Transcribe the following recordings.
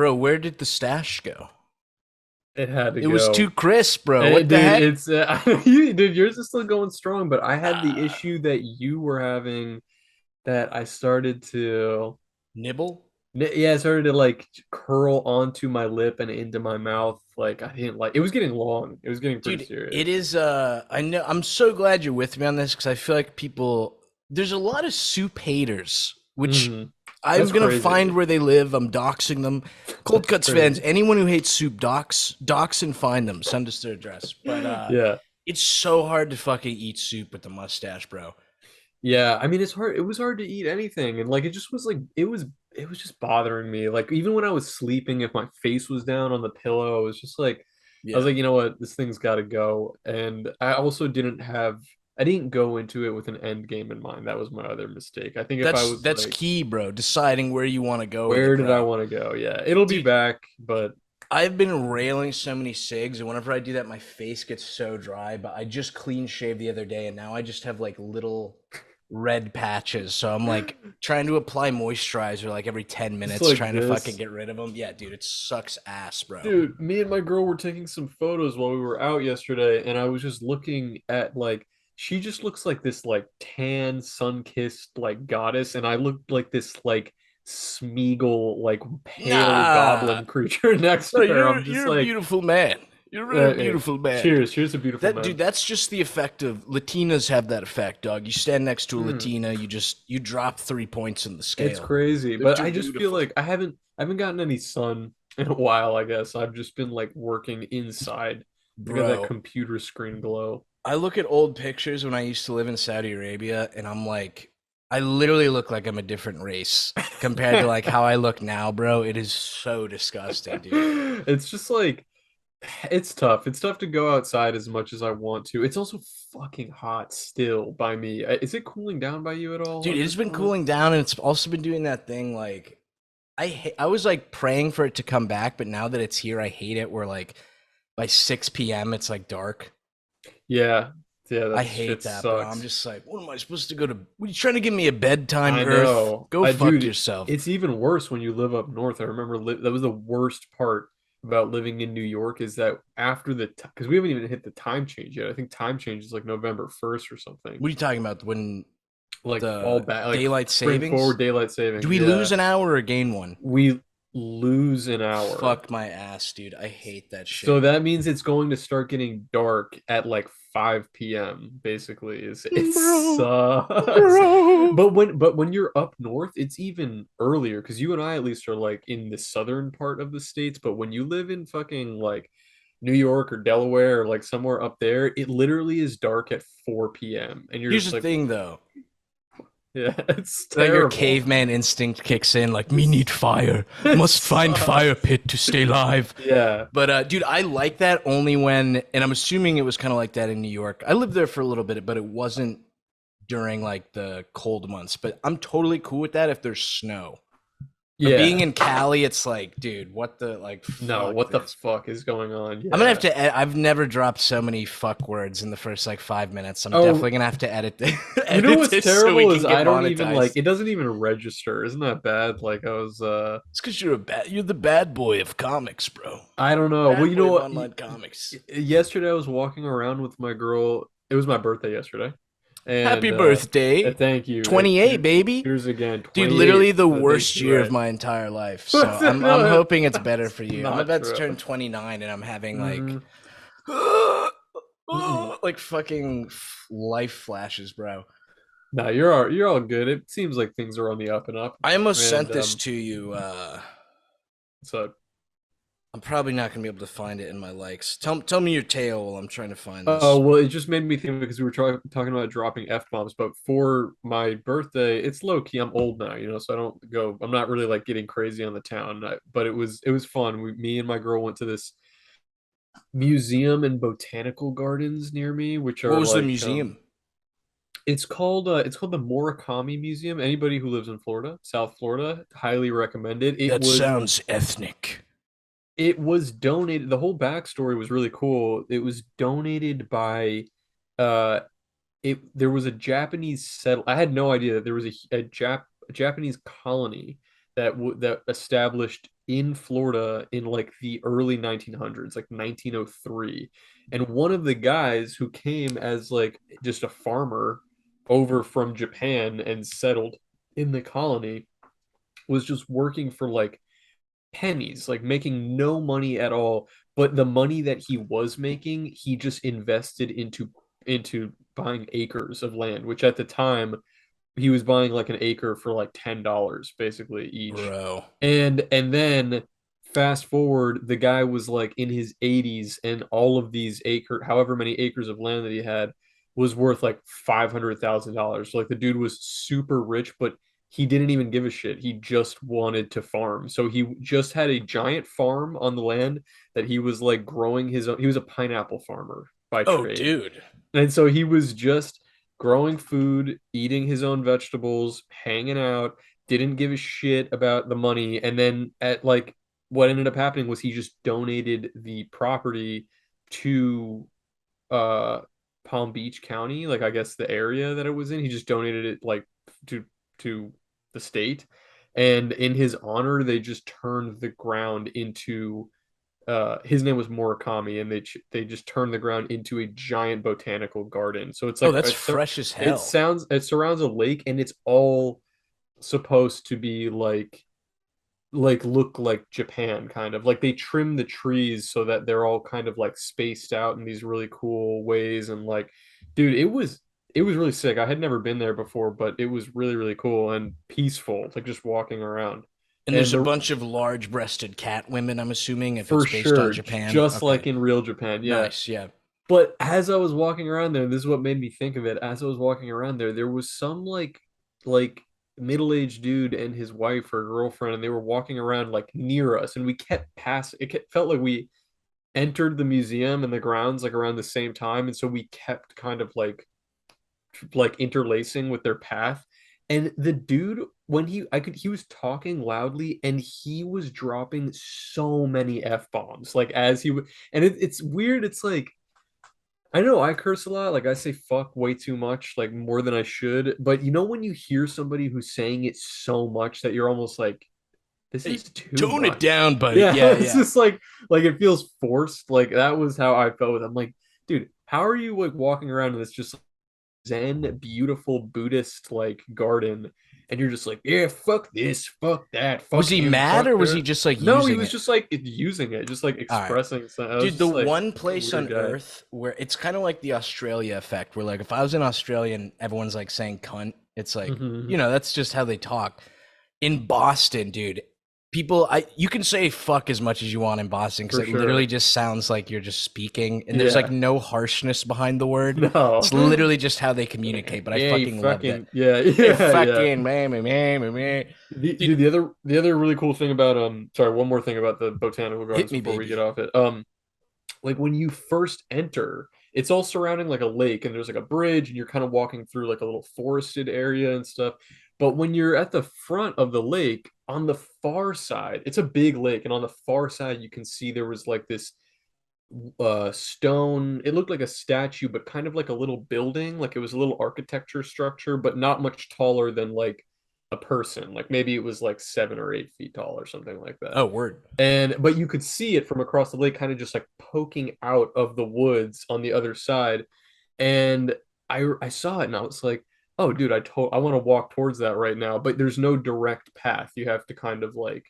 Bro, where did the stash go? It had to It was too go. crisp, bro. Hey, What the dude, heck? it's dude, yours is still going strong, but I had the Uh, issue that you were having that I started to Nibble? yeah, I started to like curl onto my lip and into my mouth. Like I didn't like it was getting long. It was getting pretty Dude, it serious. is I know I'm so glad you're with me on this because I feel like people there's a lot of soup haters, which Hmm. I'm That's gonna find crazy. where they live. I'm doxing them. Cold That's Cuts fans, crazy. anyone who hates soup, dox and find them. Send us their address. But Yeah. it's so hard to fucking eat soup with the mustache, bro. Yeah, I mean it's hard. It was hard to eat anything, and like it just was like it was just bothering me. Like even when I was sleeping, if my face was down on the pillow, I was just like I was Yeah. like, you know what, this thing's got to go. And I didn't go into it with an end game in mind. That was my other mistake. I think if I was That's like, key, bro. Deciding where you want to go with it, where did I bro. want to go? Yeah, it'll be Dude, back, but I've been railing so many cigs, and whenever I do that, my face gets so dry. But I just clean shaved the other day, and now I just have like little red patches. So I'm like trying to apply moisturizer like every 10 just minutes, like trying to fucking this. get rid of them. Yeah, dude, it sucks ass, bro. Dude, me and my girl were taking some photos while we were out yesterday, and I was just looking at like she just looks like this like tan, sun-kissed like goddess, and I looked like this like Smeagol, like pale Nah, goblin creature next no, to her. I'm just you're a like, beautiful man. You're a really hey, beautiful man. cheers, cheers to beautiful That men. dude, that's just the effect of Latinas have that effect, dog. You stand next to a Hmm. Latina, you drop 3 points in the It's scale. crazy, They're but too I just feel beautiful. like I haven't gotten any sun in a while, I guess. I've just been like working inside. I got that Bro, computer screen glow. I look at old pictures when I used to live in Saudi Arabia and I'm like, I literally look like I'm a different race compared to like how I look now, bro. It is so disgusting, dude. It's just like it's tough. It's tough to go outside as much as I want to. It's also fucking hot still by me. Is it cooling down by you at all Dude, at it has this been point? cooling down and it's also been doing that thing like I was like praying for it to come back, but now that it's here, I hate it where like by 6 p.m. it's like dark. Yeah. Yeah, I that shit hate that, bro. I'm sucks. just like, what am I supposed to go to? What are you trying to give me a bedtime, I Earth? know. Go I fuck dude, yourself. it's even worse when you live up north. I remember that was the worst part about living in New York is that after the because we haven't even hit the time change yet. I think time change is like November 1st or something. What are you talking about? When Like fall the back, like daylight bring savings? forward daylight Do savings. we Yeah. lose an hour or gain one? We lose an hour. Fuck my ass, dude. I hate that So shit. that means it's going to start getting dark at like 5 p.m. basically. It Bro, sucks. bro. But when you're up north, it's even earlier because you and I at least are like in the southern part of the states. But when you live in fucking like New York or Delaware or like somewhere up there, it literally is dark at 4 p.m. And you're Here's just the like, thing, though. yeah, it's Like your terrible. caveman instinct kicks in, like, me This need fire. it Must find fire sucks. pit to stay alive. Yeah. But dude, I like that only when, and I'm assuming it was kind of like that in New York. I lived there for a little bit, but it wasn't during like the cold months. But I'm totally cool with that if there's snow. But being Yeah. in Cali, it's like, dude, what the like, No, fuck what the this. fuck is going on? I'm gonna have Yeah. to. I've never dropped so many fuck words in the first like 5 minutes. I'm Oh, definitely gonna have to edit this, you know edit what's this so we terrible is can get I don't even like monetized. it doesn't even register. Isn't that bad? Like I was It's because you're the bad boy of comics, bro. I don't know. Well, Bad you boy know of what? online comics. Yesterday I was walking around with my girl. It was my birthday yesterday. Happy And birthday, thank you. 28, baby. Cheers again. Dude, 28. literally the Thank worst you, year of right. my entire life. So I'm No, hoping it's better that's for you. I'm not about to true. turn 29 and I'm having like Mm, mm-mm. like fucking life flashes, bro. No, you're all good. It seems like things are on the up and up. I almost And sent this to you. so I'm probably not gonna be able to find it in my likes. Tell me your tale while I'm trying to find oh, this. well, it just made me think because we were talking about dropping F-bombs, but for my birthday, it's low key. I'm old now, so I don't go, I'm not really like getting crazy on the town, but it was fun. Me and my girl went to this museum and botanical gardens near me, which What are was the like, museum? it's called the Murakami Museum. Anybody who lives in Florida, South Florida, highly recommend it. That sounds ethnic. It was donated. The whole backstory was really cool. It was donated by uh there was a Japanese settle. I had no idea that there was a Japanese colony that established in Florida in like the early 1900s, like 1903. And one of the guys who came as like just a farmer over from Japan and settled in the colony was just working for like pennies, like making no money at all. But the money that he was making, he just invested into buying acres of land, which at the time he was buying like an acre for like $10 basically each. Bro. And then fast forward, the guy was like in his 80s and all of these however many acres of land that he had was worth like $500,000. So like the dude was super rich, but he didn't even give a shit. He just wanted to farm. So he just had a giant farm on the land that he was like growing his own. He was a pineapple farmer by Oh, trade. dude. And so he was just growing food, eating his own vegetables, hanging out, didn't give a shit about the money. And then at like what ended up happening was he just donated the property to uh Palm Beach County, like I guess the area that it was in. He just donated it like to to the state. And in his honor, they just turned the ground into his name was Murakami, and they just turned the ground into a giant botanical garden. So it's Oh, like that's fresh as hell. it surrounds a lake, and it's all supposed to be like look like Japan kind of. Like they trim the trees so that they're all kind of like spaced out in these really cool ways. And like, dude, it was really sick. I had never been there before, but it was really, really cool and peaceful, like just walking around. And And there's a the bunch of large-breasted cat women, I'm assuming, if For it's based on sure, Japan. just Okay. like in real Japan, yeah. Nice, yeah. But as I was walking around there, this is what made me think of it. As I was walking around there, there was some like middle-aged dude and his wife or girlfriend, and they were walking around like near us, and we kept passing. Felt like we entered the museum and the grounds like around the same time, and so we kept kind of like interlacing with their path. And the dude, when he was talking loudly and he was dropping so many F bombs, like as he would, and it's weird. It's like, I know I curse a lot, like I say fuck way too much, like more than I should. But you know, when you hear somebody who's saying it so much that you're almost like, this Hey, is too tone it much. down, buddy. Yeah, Yeah, it's yeah. just like it feels forced. Like that was how I felt with it. I'm like, dude, how are you like walking around in this just Zen, beautiful Buddhist like garden, and you're just like, yeah, fuck this, fuck that, Was fuck he him, mad fuck or was he her. just like No, he using was it? just like using it, just like All right. expressing something. I was Dude, the just like, one what a place weird on guy. earth where it's kind of like the Australia effect, where like if I was in Australia and everyone's like saying cunt, it's like, Hmm. that's just how they talk. In Boston, dude, people, you can say fuck as much as you want in Boston because For it literally sure. just sounds like you're just speaking and there's like Yeah. no harshness behind the word. No. It's literally just how they communicate, but I Yeah, you fucking love that. fucking yeah, Hey, yeah, yeah. fucking man, man, man, man, man. Dude, Dude, the other really cool thing about sorry, one more thing about the botanical hit gardens me, before we get baby. off it. Like when you first enter, it's all surrounding like a lake, and there's like a bridge, and you're kind of walking through like a little forested area and stuff. But when you're at the front of the lake, on the far side, it's a big lake, and on the far side, you can see there was like this stone. It looked like a statue, but kind of like a little building. Like it was a little architecture structure, but not much taller than like a person. Like maybe it was like 7 or 8 feet tall or something like that. Oh, word. And but you could see it from across the lake, kind of just like poking out of the woods on the other side. And I saw it and I was like, oh dude, I want to walk towards that right now, but there's no direct path. You have to kind of like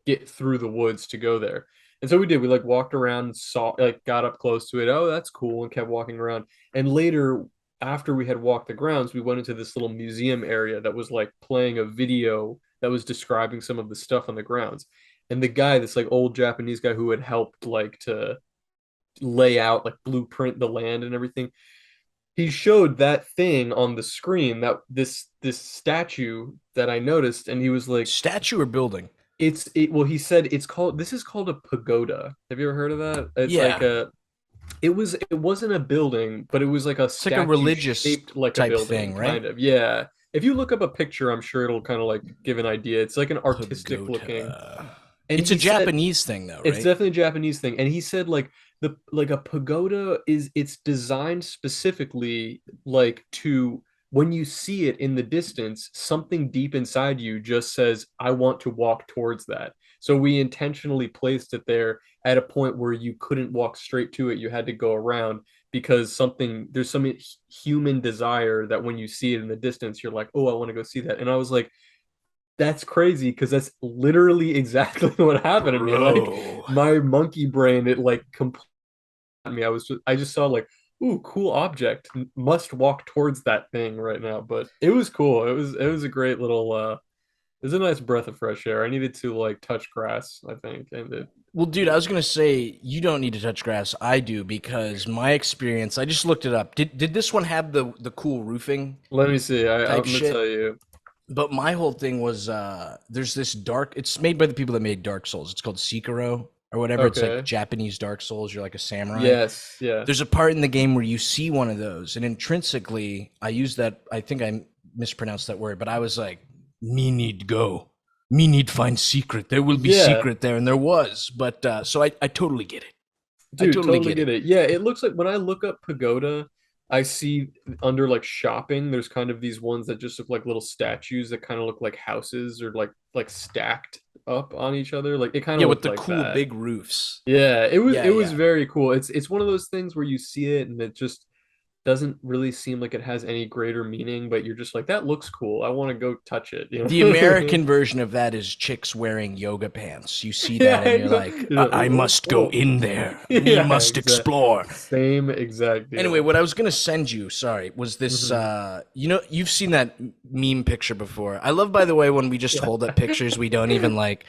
get through the woods to go there. And so we did. We like walked around, saw like got up close to it. Oh, that's cool, and kept walking around. And later, after we had walked the grounds, we went into this little museum area that was like playing a video that was describing some of the stuff on the grounds. And the guy, this like old Japanese guy who had helped like to lay out like blueprint the land and everything, he showed that thing on the screen, that this statue that I noticed, and he was like, Statue or building? well, he said this is called a pagoda. Have you ever heard of that? It's like Yeah. it wasn't a building, but it was like a It's like a statue religious shaped like a type building, thing, right? kind of. Yeah. If you look up a picture, I'm sure it'll kind of like give an idea. It's like an artistic looking. Pagoda. And It's a he said Japanese thing, though, it's right? definitely a Japanese thing. And he said like a pagoda it's designed specifically like to when you see it in the distance, something deep inside you just says, I want to walk towards that. So we intentionally placed it there at a point where you couldn't walk straight to it. You had to go around because there's some human desire that when you see it in the distance, you're like, oh, I want to go see that. And I was like, that's crazy because that's literally exactly what happened to me. Like Bro. my monkey brain, it like completely me. I just saw like, ooh, cool object. Must walk towards that thing right now. But it was cool. It was a great little it was a nice breath of fresh air. I needed to like touch grass, I think. And Well, dude, I was gonna say you don't need to touch grass. I do because my experience. I just looked it up. Did this one have the cool roofing let me see. type I'm gonna tell shit? you. But my whole thing was there's this dark. It's made by the people that made Dark Souls. It's called Sekiro or whatever. It's like Okay. Japanese Dark Souls. You're like a samurai. Yes, yeah. There's a part in the game where you see one of those, and intrinsically, I use that. I think I mispronounced that word, but I was like, "Me need go, me need find secret. There will be Yeah. secret there," and there was. But so I totally get it. I Dude, totally totally get get it. it. Yeah, it looks like when I look up pagoda, I see under like shopping, there's kind of these ones that just look like little statues that kind of look like houses or like stacked up on each other. Like it kind Yeah, of with looked the like cool that. big roofs. Yeah, Yeah, it was yeah. very cool. It's one of those things where you see it and it just doesn't really seem like it has any greater meaning, but you're just like, that looks cool. I want to go touch it, you The know? American version of that is chicks wearing yoga pants. You see Yeah, that and I you're know. like, You're like, I oh, must go oh. in there. Me Yeah, must exact explore. same exact Anyway, deal. what I was gonna send you, sorry, was this Hmm. you've seen that meme picture before. I love, by the way, when we just Yeah. hold up pictures, we don't even like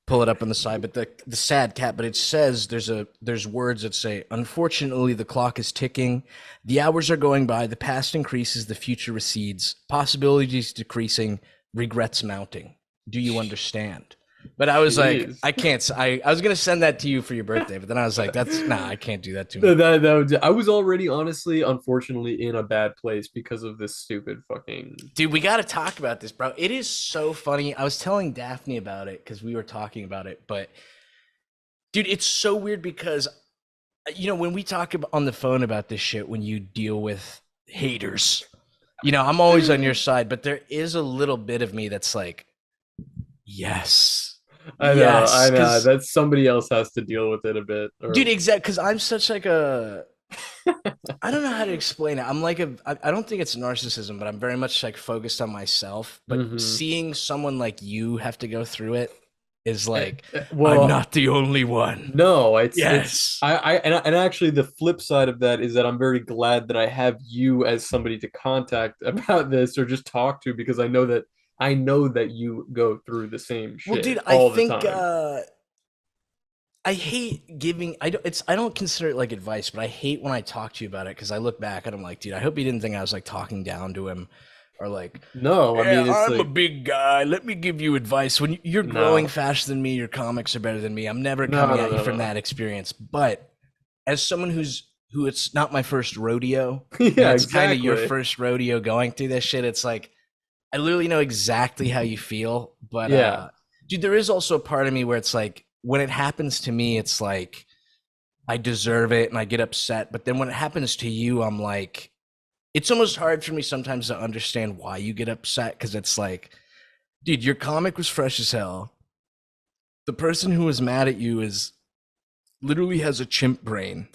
pull it up on the side, but the sad cat, but it says there's words that say, unfortunately the clock is ticking, the hours are going by, the past increases, the future recedes, possibilities decreasing, regrets mounting. Do you understand? But I was like, Jeez. I can't. I was gonna send that to you for your birthday, but then I was like, that's nah, I can't do that to him. I was already honestly, unfortunately, in a bad place because of this stupid fucking. Dude, we got to talk about this, bro. It is so funny. I was telling Daphne about it because we were talking about it, but dude, it's so weird because when we talk on the phone about this shit, when you deal with haters, I'm always on your side, but there is a little bit of me that's like, yes, I yes, know. because That somebody else has to deal with it a bit. dude, Or exact, because I'm such like a, I don't know how to explain it. I'm like I don't think it's narcissism, but I'm very much like focused on myself. But hmm. seeing someone like you have to go through it is like, I'm Well, not the only one. no, it's Yes. and actually the flip side of that is that I'm very glad that I have you as somebody to contact about this or just talk to because I know that you go through the same Well, dude, shit I all the think time. I hate giving. I don't consider it like advice, but I hate when I talk to you about it because I look back and I'm like, dude, I hope he didn't think I was like talking down to him, or like, No, I yeah, mean it's I'm a like big guy. Let me give you advice. When you're growing no, faster than me, your comics are better than me. I'm never no, coming no, at you no, from no. that experience. But as someone who it's not my first rodeo, and Yeah, it's kind of your exactly. first rodeo going through this shit, it's like I literally know exactly how you feel. But Yeah. dude, there is also a part of me where it's like when it happens to me, it's like I deserve it and I get upset. But then when it happens to you, I'm like, it's almost hard for me sometimes to understand why you get upset because it's like, dude, your comic was fresh as hell. The person who was mad at you is literally has a chimp brain.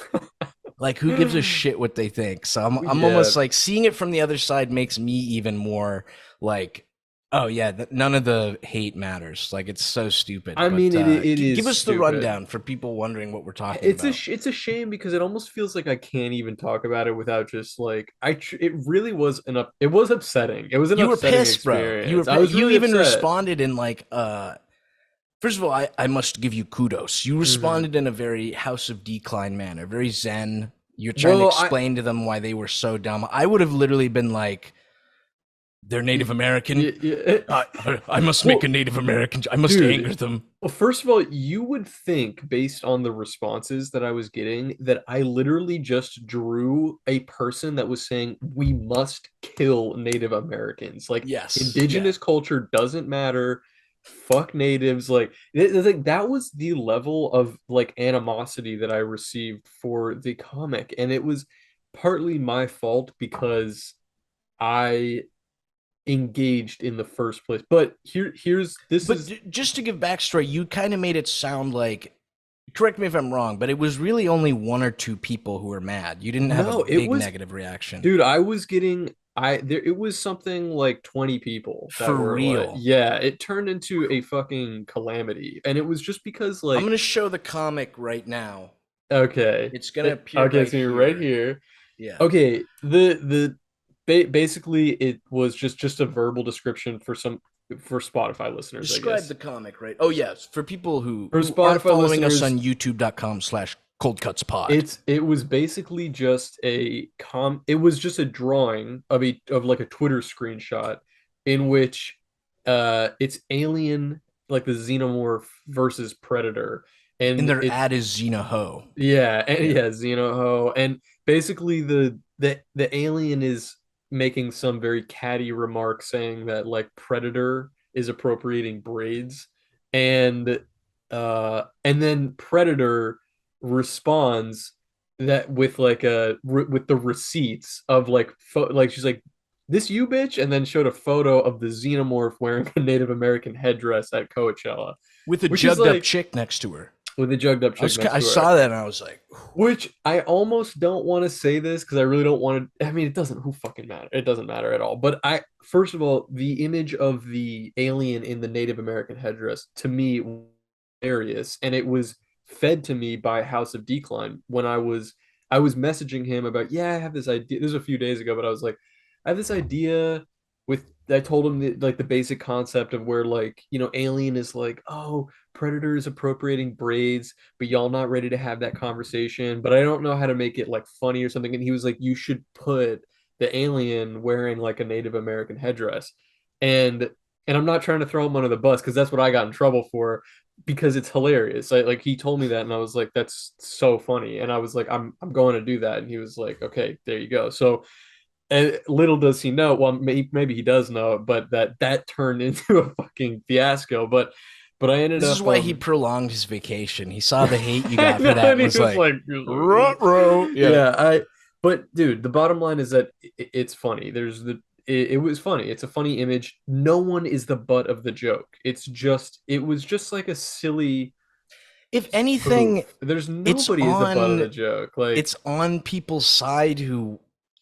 Like, who gives a shit what they think? So I'm Yeah. almost like seeing it from the other side makes me even more like, oh yeah, none of the hate matters. Like, it's so stupid. I But mean it give is us the stupid. rundown for people wondering what we're talking about. It's a shame because it almost feels like I can't even talk about it without just like it really was it was upsetting. It was an You were upsetting pissed, bro. experience. I was You really even upset. responded in like first of all, I must give you kudos. You Hmm. responded in a very House of Decline manner, very zen. You're trying to Well, explain to them why they were so dumb. I would have literally been like, they're Native American. I must make a well, Native American. I must dude, anger them. well, first of all, you would think, based on the responses that I was getting, that I literally just drew a person that was saying we must kill Native Americans. Like Yes. Yeah. indigenous culture doesn't matter. Fuck natives. Like it's like that was the level of like animosity that I received for the comic, and it was partly my fault because I engaged in the first place. But here's this But is just to give backstory, you kind of made it sound like, correct me if I'm wrong, but it was really only one or two people who were mad. You didn't have a no, it big was negative reaction. dude, I was getting I there it was something like 20 people that For were like, real. yeah, it turned into a fucking calamity. And it was just because I'm like, going to show the comic right now. okay. It's going to appear Okay, right so you're right here. here. Yeah. Okay, basically it was just a verbal description for some for Spotify listeners, I Describe guess. the comic, right? Oh, yes. For people who, For aren't Spotify following us listeners, on youtube.com/coldcutspod. it was basically just it was just a drawing of like a Twitter screenshot in which it's Alien, like the xenomorph versus Predator. And And their it's ad is Xena Ho. yeah, and Yeah. yeah, Xenoho. And basically the alien is making some very catty remark saying that like Predator is appropriating braids. And then Predator responds that with like with the receipts of like like she's like, this you bitch, and then showed a photo of the xenomorph wearing a Native American headdress at Coachella, With a which is jugged up like chick next to her. with a jugged up chick next I to her. saw that and I was like, Which I almost don't want to say this because I really don't want to. I mean, it doesn't. Who fucking matter? It doesn't matter at all. But first of all, the image of the alien in the Native American headdress to me was hilarious, and it was fed to me by House of Decline when I was messaging him about, yeah, I have this idea. This was a few days ago, but I was like, I have this idea with. I told him like the basic concept of where like Alien is like, oh, Predator is appropriating braids, but y'all not ready to have that conversation. But I don't know how to make it like funny or something. And he was like, you should put the alien wearing like a Native American headdress. And I'm not trying to throw him under the bus because that's what I got in trouble for because it's hilarious. Like he told me that and I was like, that's so funny. And I was like, I'm going to do that. And he was like, okay, there you go. So and little does he know, well, maybe he does know, but that turned into a fucking fiasco. But I ended this is up why he prolonged his vacation. He saw the hate you I got for know, that and and was like, he was ruh-roh. like, Yeah. yeah, but dude, the bottom line is that it's funny. It was funny. It's a funny image. No one is the butt of the joke. It was just like a silly If anything, spoof. There's it's nobody is the butt of on the joke. Like, it's on people's side who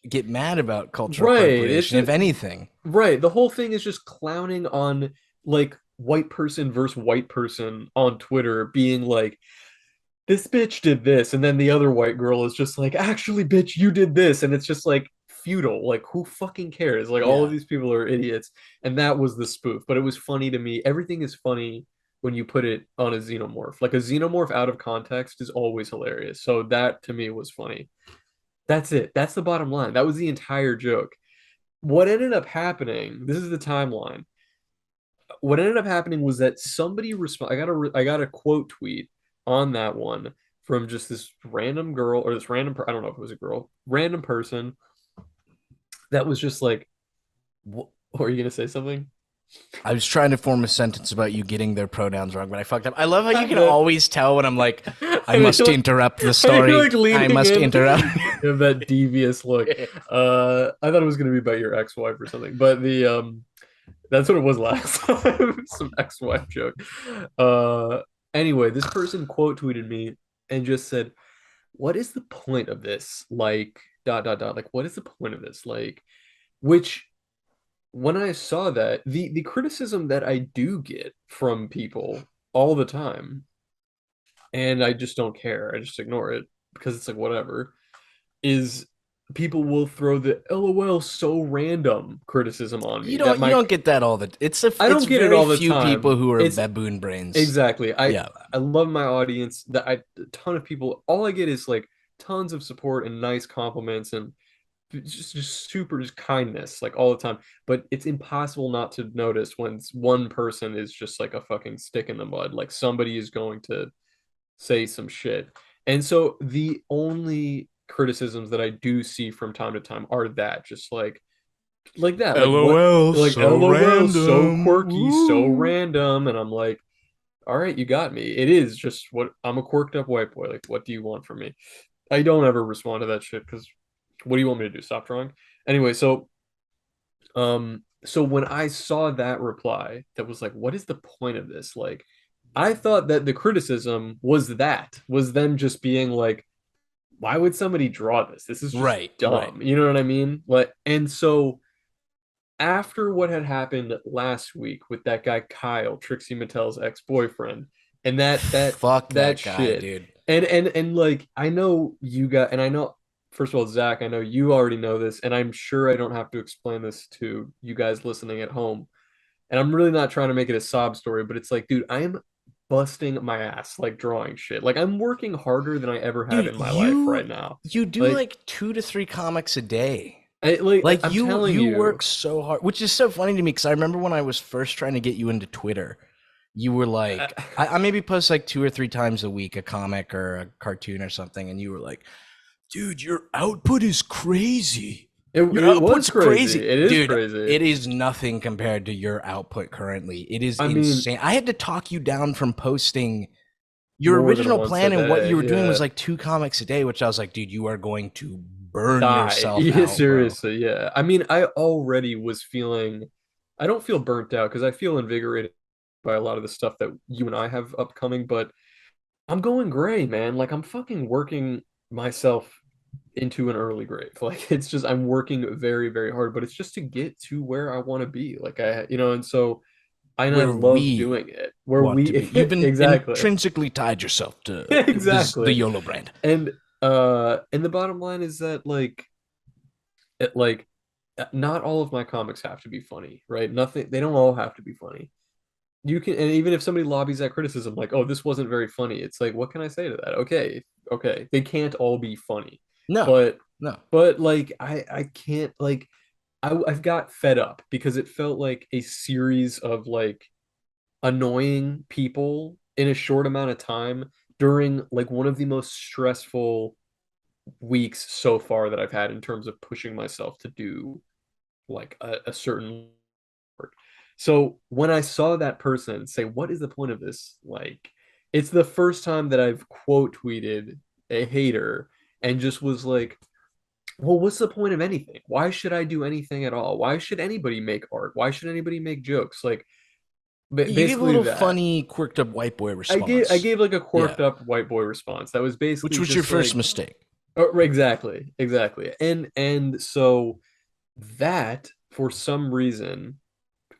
get mad about cultural right. It's appropriation, if just anything. right. The whole thing is just clowning on like white person versus white person on Twitter being like, this bitch did this, and then the other white girl is just like, actually, bitch, you did this, and it's just like futile. Like, who fucking cares? Like, all of Yeah. these people are idiots, and that was the spoof. But it was funny to me. Everything is funny when you put it on a xenomorph. Like a xenomorph out of context is always hilarious. So that to me was funny. That's it. That's the bottom line. That was the entire joke. What ended up happening? This is the timeline. What ended up happening was that somebody respond. I got a quote tweet on that one from just this random girl or this random I don't know if it was a girl, random person that was just like, what are you gonna say something? I was trying to form a sentence about you getting their pronouns wrong, but I fucked up. I love how you I can know. always tell when I'm like, I And must you're like, interrupt the and you're story. like I leaning must in. interrupt. You have that devious look. I thought it was gonna be about your ex-wife or something, but the that's what it was last time. Some ex-wife joke. Uh, anyway, this person quote tweeted me and just said, "What is the point of this? Like, dot dot dot. Like, what is the point of this? Like, which when I saw that, the criticism that I do get from people all the time, and I just don't care. I just ignore it because it's like whatever. Is people will throw the LOL so random criticism on me that You my don't get that all the I it's don't get it very all the few people time. who are It's baboon brains. exactly. Yeah. I love my audience. That a ton of people. All I get is like tons of support and nice compliments and just super just kindness like all the time. But it's impossible not to notice when one person is just like a fucking stick in the mud. Like somebody is going to say some shit. And so the only criticisms that I do see from time to time are that just like that like what LOL, like so LOL so random. quirky so Woo. random. And I'm like, all right, you got me. It is just what I'm, a quirked up white boy. Like, what do you want from me? I don't ever respond to that shit because what do you want me to do? Stop drawing? Anyway, so So when I saw that reply, that was like, what is the point of this? Like, I thought that the criticism was them just being like, why would somebody draw this? This is just Right, right. dumb. You know what I mean? Like, and so after what had happened last week with that guy Kyle, Trixie Mattel's ex-boyfriend, and Fuck that that guy, shit. dude. And like I know you got and I know first of all, Zach, I know you already know this, and I'm sure I don't have to explain this to you guys listening at home. And I'm really not trying to make it a sob story, but it's like, dude, I am busting my ass like drawing shit. Like I'm working harder than I ever have Dude, in my life right now. you do Like like 2 to 3 comics a day. like Like I'm you telling you you, work so hard, which is so funny to me because I remember when I was first trying to get you into Twitter, you were uh, like, I maybe post like 2 or 3 times a week a comic or a cartoon or something, and you were like, dude, your output is crazy. Your it was output's crazy. crazy. It is Dude, crazy. it is nothing compared to your output currently. It is I mean, insane. I had to talk you down from posting your more than original once a plan and what you day. were doing was Yeah. like 2 comics a day, which I was like, dude, you are going to burn Die. yourself Yeah, out, bro. seriously. Yeah. I mean, I already was feeling, I don't feel burnt out because I feel invigorated by a lot of the stuff that you and I have upcoming, but I'm going gray, man. Like I'm fucking working myself into an early grave. Like it's just, I'm working very, very hard, but it's just to get to where I want to be. Like and so I Where love we doing it. Where want to we, be. You've been exactly. intrinsically tied yourself to the Exactly. YOLO brand. And the bottom line is that like not all of my comics have to be funny, right? Nothing, they don't all have to be funny. You can, and even if somebody lobbies that criticism, like, oh, this wasn't very funny, it's like, what can I say to that? Okay, okay, they can't all be funny, No, but no. like I can't like I've got fed up because it felt like a series of like annoying people in a short amount of time during like one of the most stressful weeks so far that I've had in terms of pushing myself to do like a certain work. So when I saw that person say, "What is the point of this?" Like, it's the first time that I've quote tweeted a hater and just was like, "Well, what's the point of anything? Why should I do anything at all? Why should anybody make art? Why should anybody make jokes?" Like, You gave a basically little that. funny, quirked up white boy I response. gave like a Yeah. quirked up white boy response that was Which basically was your just first like, mistake. oh, exactly, exactly. And so that for some reason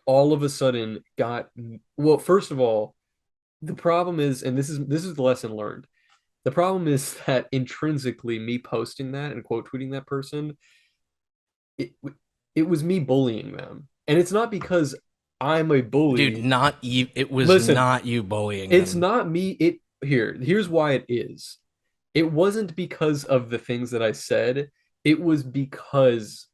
all of a sudden got, well, first of all, the problem is, and this is the lesson learned. The problem is that intrinsically me posting that and quote tweeting that person, it it was me bullying them. And it's not because I'm a Dude, bully. not you. It was Listen, not you bullying it's them. not me. Here's why it is. It wasn't because of the things that I said. It was because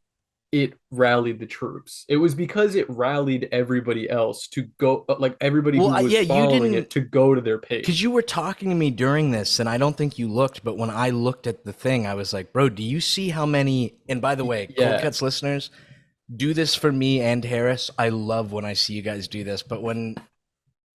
it rallied the troops. It was because it rallied everybody else to go, like everybody Well, who was yeah, you following didn't it to go to their because you page. were talking to me during this, and I don't think you looked, but when I looked at the thing, I was like, bro, do you see how many? And by the way, Cold Yeah. Cuts listeners, do this for me and Harris. I love when I see you guys do this, but when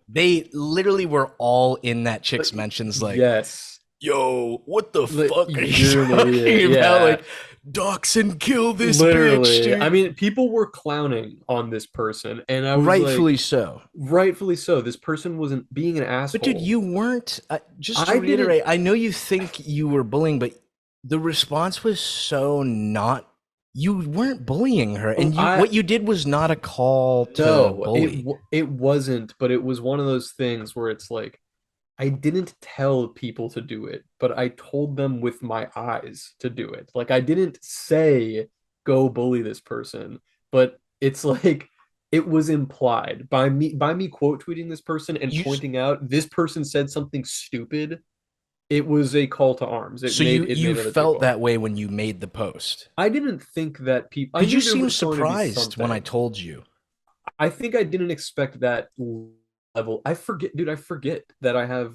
they literally were all in that chick's mentions, like, Yes. yo, what the Like, fuck are you you're an idiot. talking about? Yeah. Like, dox and kill this bitch, Literally. I dude. mean, people were clowning on this person, and I was like, Rightfully so. rightfully so. This person wasn't being an But dude, asshole. you weren't. Just to I didn't. reiterate, I know you think you were bullying, but the response was so not. You weren't bullying her, and you I what you did was not a call to No, bully. it wasn't, but it was one of those things where it's like I didn't tell people to do it, but I told them with my eyes to do it. Like I didn't say go bully this person, but it's like it was implied by me quote tweeting this person and You pointing out this person said something stupid. It was a call to arms. so you It you made other felt people. that way when you made the post I didn't think that people. I because you knew there seemed was going to be surprised when I something. told you I think I didn't expect that level. I forget, dude. I forget that a,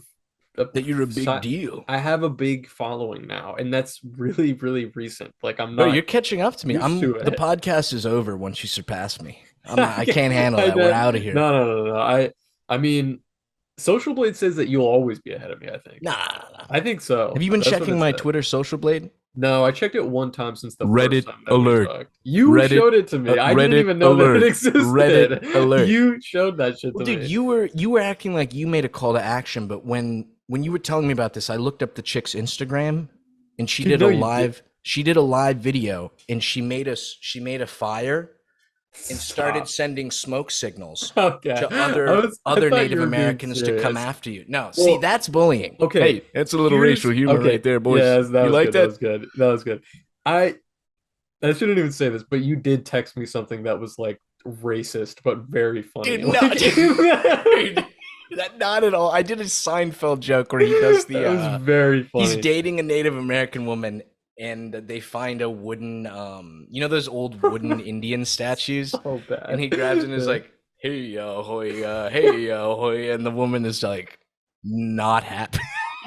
that you're a big si- deal. I have a big following now, and that's really, really recent. Like I'm Bro, you're not catching up to me. used I'm to the it. podcast is over once you surpass me. I'm not. I can't I, handle that. We're out of no, here. no, no, no. I mean, Social Blade says that you'll always be ahead of me. I think. Nah, nah, nah. I think Have so. you been That's what checking it my said. Twitter social blade? No, I checked it one time since the first Reddit time that we alert. talked. You Reddit showed it to me. I didn't Reddit even know that it alert. Reddit existed. alert. You showed that shit Well, to dude, me. you were acting like you made a call to action, but when you were telling me about this, I looked up the chick's Instagram, and Dude, no, you did. she did a live video, and she made a fire and started Stop. sending smoke signals Okay. to I other thought you Native were being Americans to come serious. after you. No, see, Well, that's bullying. okay. Hey, that's a little racial humor right Okay. there, boys. Yes, that You was like good. That that? was good. That was good. I I shouldn't even say this, but you did text me something that was like racist, but very funny. Dude, no, Like dude, that not at all. I did a Seinfeld joke where he does that the was very he's funny. dating a Native American woman and they find a wooden you know those old wooden Indian statues, So and bad. he grabs it and is like, hey ahoy, and the woman is like not happy.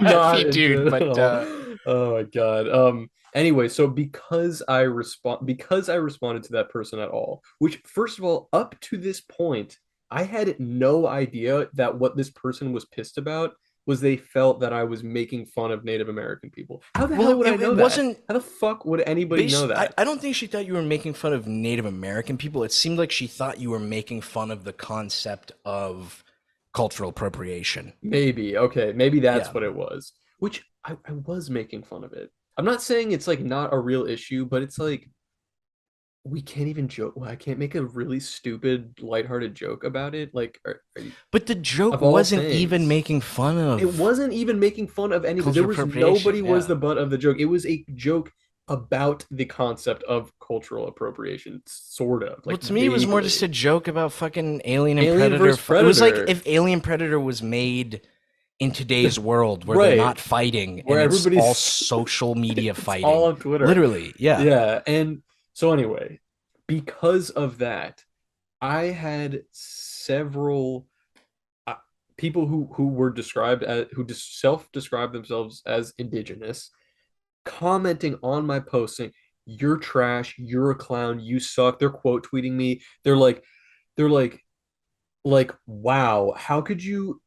Not Happy into dude, it at but all. Oh my God. Anyway, so because I responded to that person at all, which first of all, up to this point, I had no idea that what this person was pissed about was they felt that I was making fun of Native American people. How the well hell would I it know that? wasn't How the fuck would anybody know based. that? I don't think she thought you were making fun of Native American people. It seemed like she thought you were making fun of the concept of cultural appropriation. Maybe. Okay, maybe that's Yeah. what it was. Which I was making fun of it. I'm not saying it's like not a real issue, but it's like we can't even joke. Well, I can't make a really stupid, lighthearted joke about it. Like, But the joke of all wasn't even things, making fun it of wasn't even making fun of anybody. There cultural was nobody appropriation. was Yeah. the butt of the joke. It was a joke about the concept of cultural appropriation, sort of, Well, like to me, it was more just vaguely. a joke about fucking Alien and Alien Predator. versus It was like Predator, if Alien Predator was made in today's world where they're right? not fighting Where and it's all everybody's social media it's all fighting. on Twitter. Literally, yeah. Yeah, and so anyway, because of that, I had several uh, people who were described as who just self-described themselves as indigenous commenting on my post saying, "You're trash, you're a clown, you suck." They're quote tweeting me. They're wow, how could you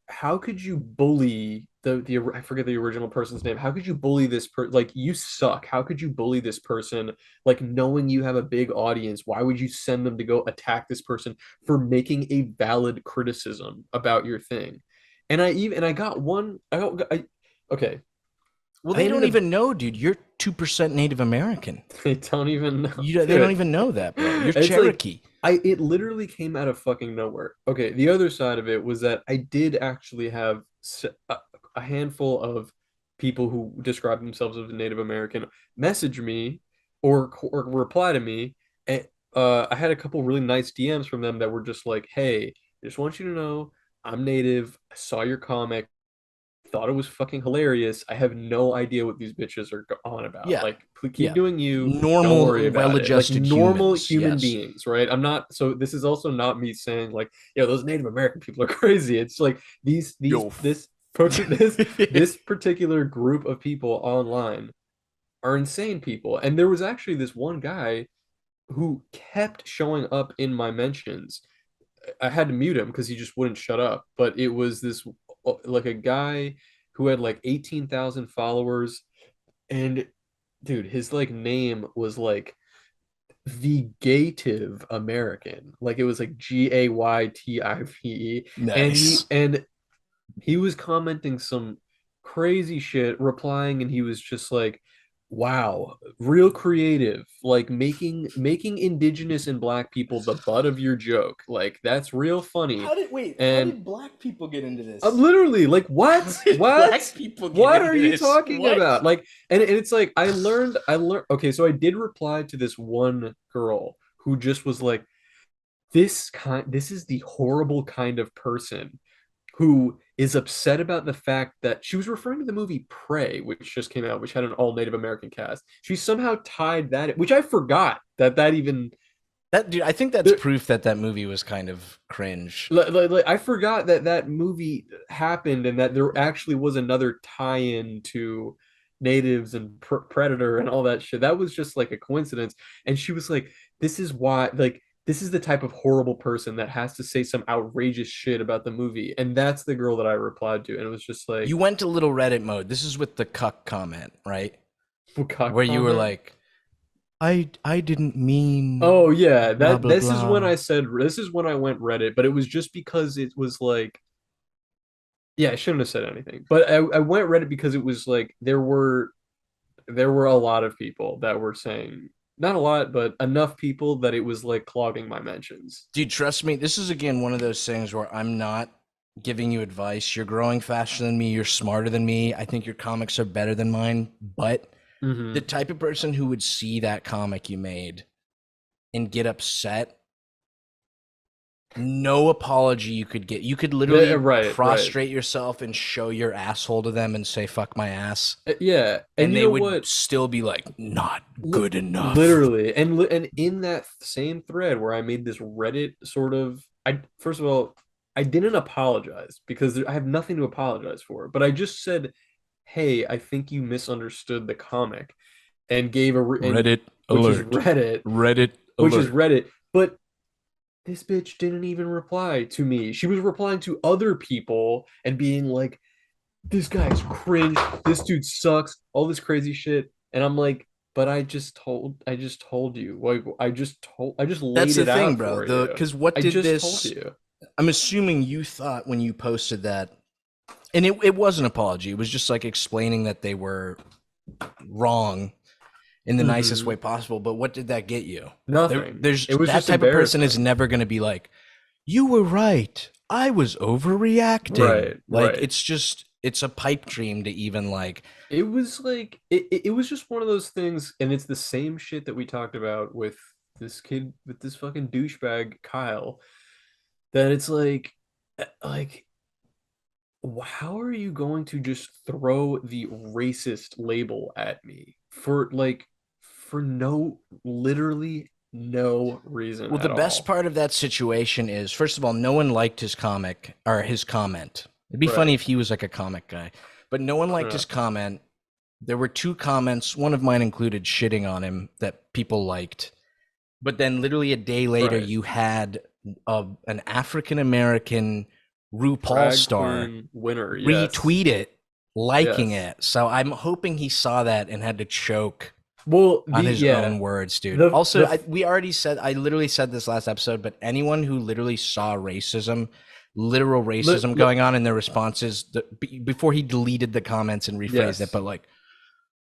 bully the I forget the original person's name. How could you bully this like you suck? How could you bully this person like knowing you have a big audience? Why would you send them to go attack this person for making a valid criticism about your thing? And I got one okay, Well, I they don't ended up even know, dude. You're 2% Native American. they don't even know, They don't dude. even know that, bro. You're It's like Cherokee. it literally came out of fucking nowhere. Okay, the other side of it was that I did actually have a handful of people who describe themselves as Native American message me or reply to me, and I had a couple really nice DMs from them that were just like, "Hey, I just want you to know I'm Native. I saw your comic thought it was fucking hilarious. I have no idea what these bitches are on about. Yeah, Like, keep yeah. doing you. Don't worry Normal, about it. Like well-adjusted normal humans. human Yes. beings, right? I'm not. So this is also not me saying like, yeah, those Native American people are crazy. It's like these Yo. this particular group of people online are insane people. And there was actually this one guy who kept showing up in my mentions. I had to mute him because he just wouldn't shut up. But it was this like a guy who had like 18,000 followers, and dude, his like name was like the Gative American, like it was like GAYTIVE, Nice. and he was commenting some crazy shit, replying, and he was just like, "Wow, real creative, like making indigenous and black people the butt of your joke. Like that's real funny." How And did black people get into I'm this? literally like, How "What? did black What? people get What are into you this? talking What? about?" Like, and it's like I learned. Okay, so I did reply to this one girl who just was like, this is the horrible kind of person who is upset about the fact that she was referring to the movie Prey, which just came out, which had an all Native American cast. She somehow tied that, which I forgot that even That dude, I think that's there, proof that that movie was kind of cringe. I forgot that movie happened and that there actually was another tie-in to natives and predator and all that shit. That was just like a coincidence. And she was like, this is why, like, this is the type of horrible person that has to say some outrageous shit about the movie. And that's the girl that I replied to. And it was just like, You went to little Reddit mode. This is with the cuck comment, right? Bukkake where you were comment. like, I didn't mean Oh yeah, blah that blah this is when blah. I said this is when I went Reddit, but it was just because it was like, yeah, I shouldn't have said anything. But I went Reddit because it was like there were a lot of people that were saying, not a lot, but enough people that it was like clogging my mentions. Dude, trust me, this is again one of those things where I'm not giving you advice. You're growing faster than me. You're smarter than me. I think your comics are better than mine. But the Hmm. type of person who would see that comic you made and get upset, no apology you could get. You could literally Right, right. prostrate yourself and show your asshole to them and say, fuck my ass. Yeah, and And you they know would what? still be like, not good enough. Literally, and in that same thread where I made this Reddit sort of, I first of all, I didn't apologize because I have nothing to apologize for, but I just said, "Hey, I think you misunderstood the comic," and gave and Reddit which is alert. Reddit, Reddit which is alert. Reddit, but this bitch didn't even reply to me. She was replying to other people and being like, this guy's cringe, this dude sucks, all this crazy shit. And I'm like, but I just told you. Like I just That's laid the it thing, out bro. for The you. because what I did just told this? you. I'm assuming you thought when you posted that, and it was an apology. It was just like explaining that they were wrong in the nicest way Hmm. possible. But what did that get you? Nothing. There's It was that just type of person is embarrassment. never going to be like, you were right. I was overreacting. Right, Like right. it's a pipe dream to even like, It was like it was just one of those things, and it's the same shit that we talked about with this kid, with this fucking douchebag Kyle, that it's like how are you going to just throw the racist label at me for no literally no reason well, the at best all? part of that situation is, first of all, no one liked his comic or his comment. It'd be funny Right. if he was like a comic guy, but no one liked Uh, his comment. There were two comments, one of mine included shitting on him that people liked. But then literally a day later, right. you had an African American RuPaul Drag star queen winner. Yes. retweet it, liking Yes. it. So I'm hoping he saw that and had to choke Well, on the his yeah. own words, dude. The Also, the we already said, I literally said this last episode, but anyone who literally saw racism, literal li, racism li, going on in their responses, before he deleted the comments and rephrased it, yes. but like,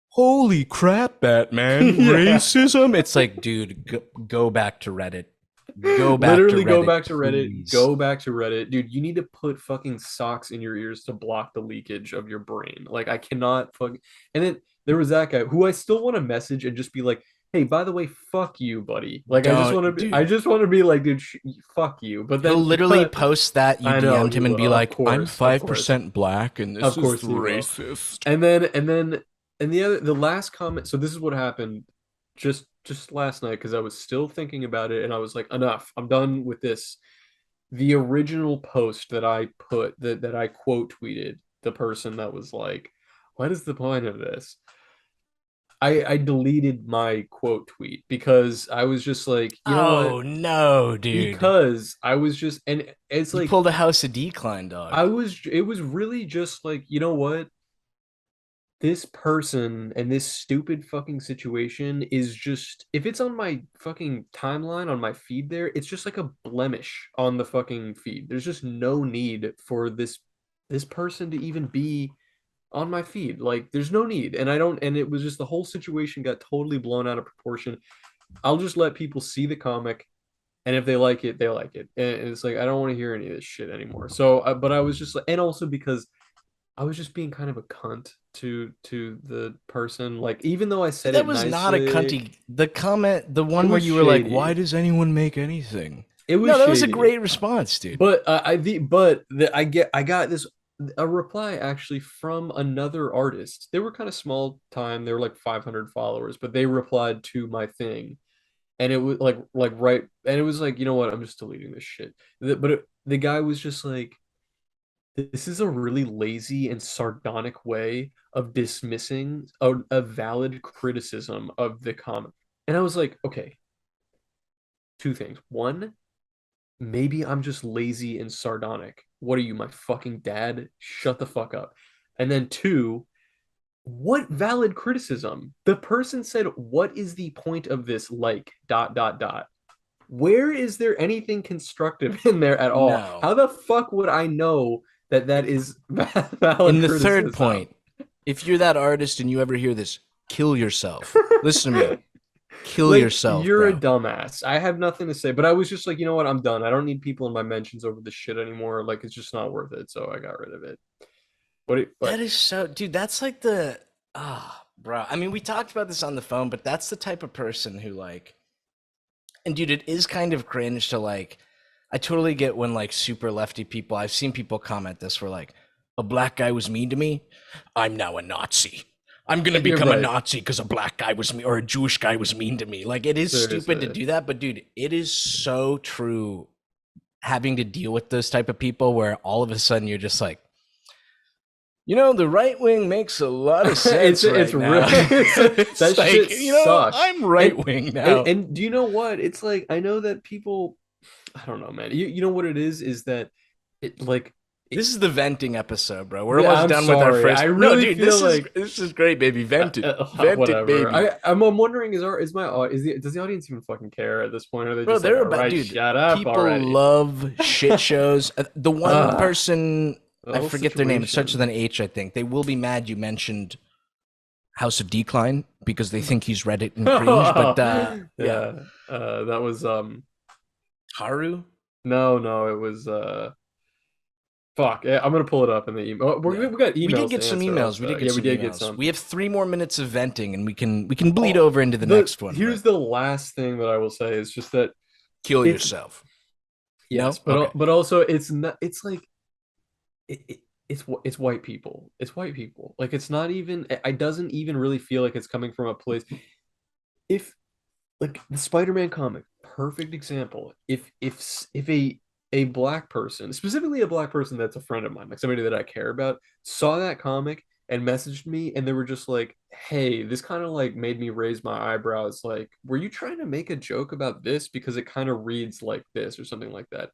holy crap, Batman, Yeah. racism. It's like, dude, go back to Reddit. Go back to Literally go Reddit, back to Reddit. please. Go back to Reddit. Dude, you need to put fucking socks in your ears to block the leakage of your brain. Like I cannot fuck and then there was that guy who I still want to message and just be like, "Hey, by the way, fuck you, buddy." Like Don't, I dude. just want to be like, "Dude, fuck you." But He'll then literally but post that you I know DM'd he him and be will. Of like, I'm course. Of course. 5% black and this Of is course he will. racist. And then the last comment, so this is what happened just last night because I was still thinking about it and I was like, enough. I'm done with this. The original post that I put that I quote tweeted the person that was like, what is the point of this? I deleted my quote tweet because I was just like, you know what? Oh no, dude. Because I was just and it's You like pulled a house of decline, dog. it was really just like, you know what? This person and this stupid fucking situation is just if it's on my fucking timeline on my feed there, it's just like a blemish on the fucking feed. There's just no need for this person to even be on my feed. Like there's no need. And I don't and it was just the whole situation got totally blown out of proportion. I'll just let people see the comic and if they like it, they like it. And it's like I don't want to hear any of this shit anymore. So but I was just like and also because I was just being kind of a cunt to the person. Like even though I said That it was not a nicely, cunty. The comment, the it one where was you were like, "Why shady. does anyone make anything?" It was No, that was a shady. great response, dude. But I got this a reply actually from another artist. They were kind of small time. They were like 500 followers, but they replied to my thing, and it was like right, and it was like you know what? I'm just deleting this shit. The guy was just like, this is a really lazy and sardonic way of dismissing a valid criticism of the comic. And I was like, okay, two things. One, maybe I'm just lazy and sardonic. What are you, my fucking dad? Shut the fuck up. And then two, what valid criticism? The person said, "What is the point of this? Like dot dot dot." Where is there anything constructive in there at all? No. How the fuck would I know that that is valid In the third criticism? point, if you're that artist and you ever hear this, kill yourself. Listen to me. Kill Like, yourself, you're a bro. dumbass. I have nothing to say, but I was just like, you know what? I'm done. I don't need people in my mentions over this shit anymore. Like, it's just not worth it. So I got rid of it. That But is so, dude, that's like the, bro. I mean, we talked about this on the phone, but that's the type of person who, like, and dude, it is kind of cringe to, like, I totally get when, like, super lefty people, I've seen people comment this where, like, a black guy was mean to me. I'm now a Nazi. I'm gonna you're become a right. Nazi because a black guy was me or a Jewish guy was mean to me. Like, it is stupid to Seriously. do that, but dude, it is so true having to deal with those type of people where all of a sudden you're just like, the right wing makes a lot of sense It's right now. real. It's That like, shit sucks. I'm right And wing now. and do you know what? It's like I know that people I don't know, man. You know what it is that it like it, This is the venting episode, bro. We're yeah, almost I'm done with our sorry. I first. No, really dude, feel this is like this is great, baby. Vent it, vent it, whatever. baby. I'm wondering is my does the audience even fucking care at this point? Or are they Bro, just like, they're all about, right, dude. shut up People already? love shit shows. The one Ah, person, the I whole forget their name. It starts with situation. an H, I think. They will be mad you mentioned House of Decline because they think he's Reddit and cringe. But yeah, Yeah. That was Haru. no, it was fuck. Yeah, I'm gonna pull it up in the email. Yeah. We got We did emails get to some answer emails. We also. did get Yeah, we some did get emails. some. We have 3 more minutes of venting, and we can bleed Oh, over into the the next one. here's But the last thing that I will say is just that kill it's yourself. yes, No. Okay. but also it's not. It's like it's white people. It's white people. Like it's not even. I doesn't even really feel like it's coming from a place. If like the Spider-Man comic, perfect example. If a black person, specifically a black person that's a friend of mine, like somebody that I care about, saw that comic and messaged me and they were just like, "Hey, this kind of like made me raise my eyebrows. Like, were you trying to make a joke about this because it kind of reads like this or something like that?"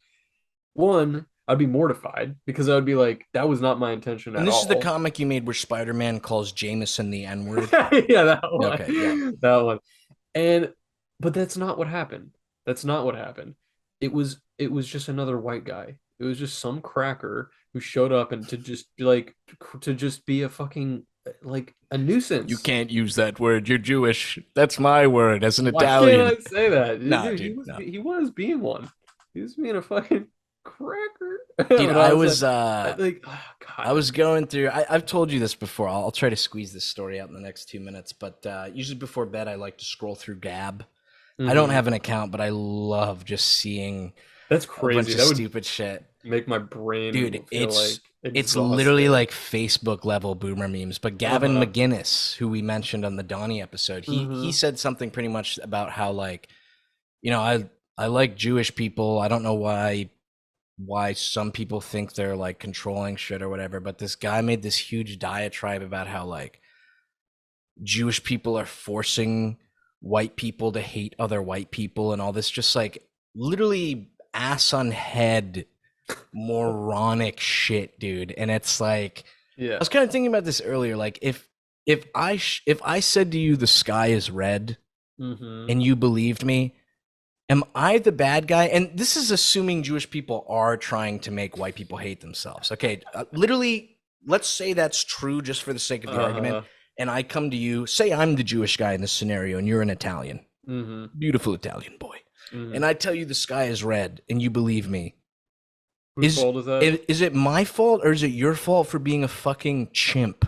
One, I'd be mortified because I would be like, "That was not my intention And at this is the all." comic you made where Spider-Man calls Jameson the N-word. Yeah, that Okay. Yeah. one. That one. And but that's not what happened. That's not what happened. It was just another white guy. It was just some cracker who showed up and to just be like to just be a fucking like a You nuisance. can't use that word. You're Jewish. That's my word as an Why can't Italian. I say that? Nah, Dude, dude. No. he was being one. He was being a fucking cracker. Dude, But I was like oh, I God. was going through. I've told you this before. I'll try to squeeze this story out in the next 2 minutes. But usually before bed, I like to scroll through Gab. I don't Hmm. have an account, but I love just seeing That's a bunch crazy. of That would stupid shit. make my Dude, brain feel it's like it's literally exhausted. like Facebook level boomer memes. But Gavin Uh-huh. McGinnis, who we mentioned on the Donnie episode, he Hmm. said something pretty much about how, like, I like Jewish people. I don't know why some people think they're like controlling shit or whatever, but this guy made this huge diatribe about how, like, Jewish people are forcing white people to hate other white people and all this, just like literally ass on head moronic shit, dude. And it's like, I Yeah. was kind of thinking about this earlier. Like, if I said to you the sky is red Hmm. and you believed me, am I the bad guy? And this is assuming Jewish people are trying to make white people hate themselves. Okay, literally, let's say that's true just for the sake of the argument. Uh-huh. And I come to you, say I'm the Jewish guy in this scenario, and you're an Italian, Hmm. beautiful Italian boy, Hmm. and I tell you the sky is red, and you believe me. Whose Is fault is that? is it my fault or is it your fault for being a fucking chimp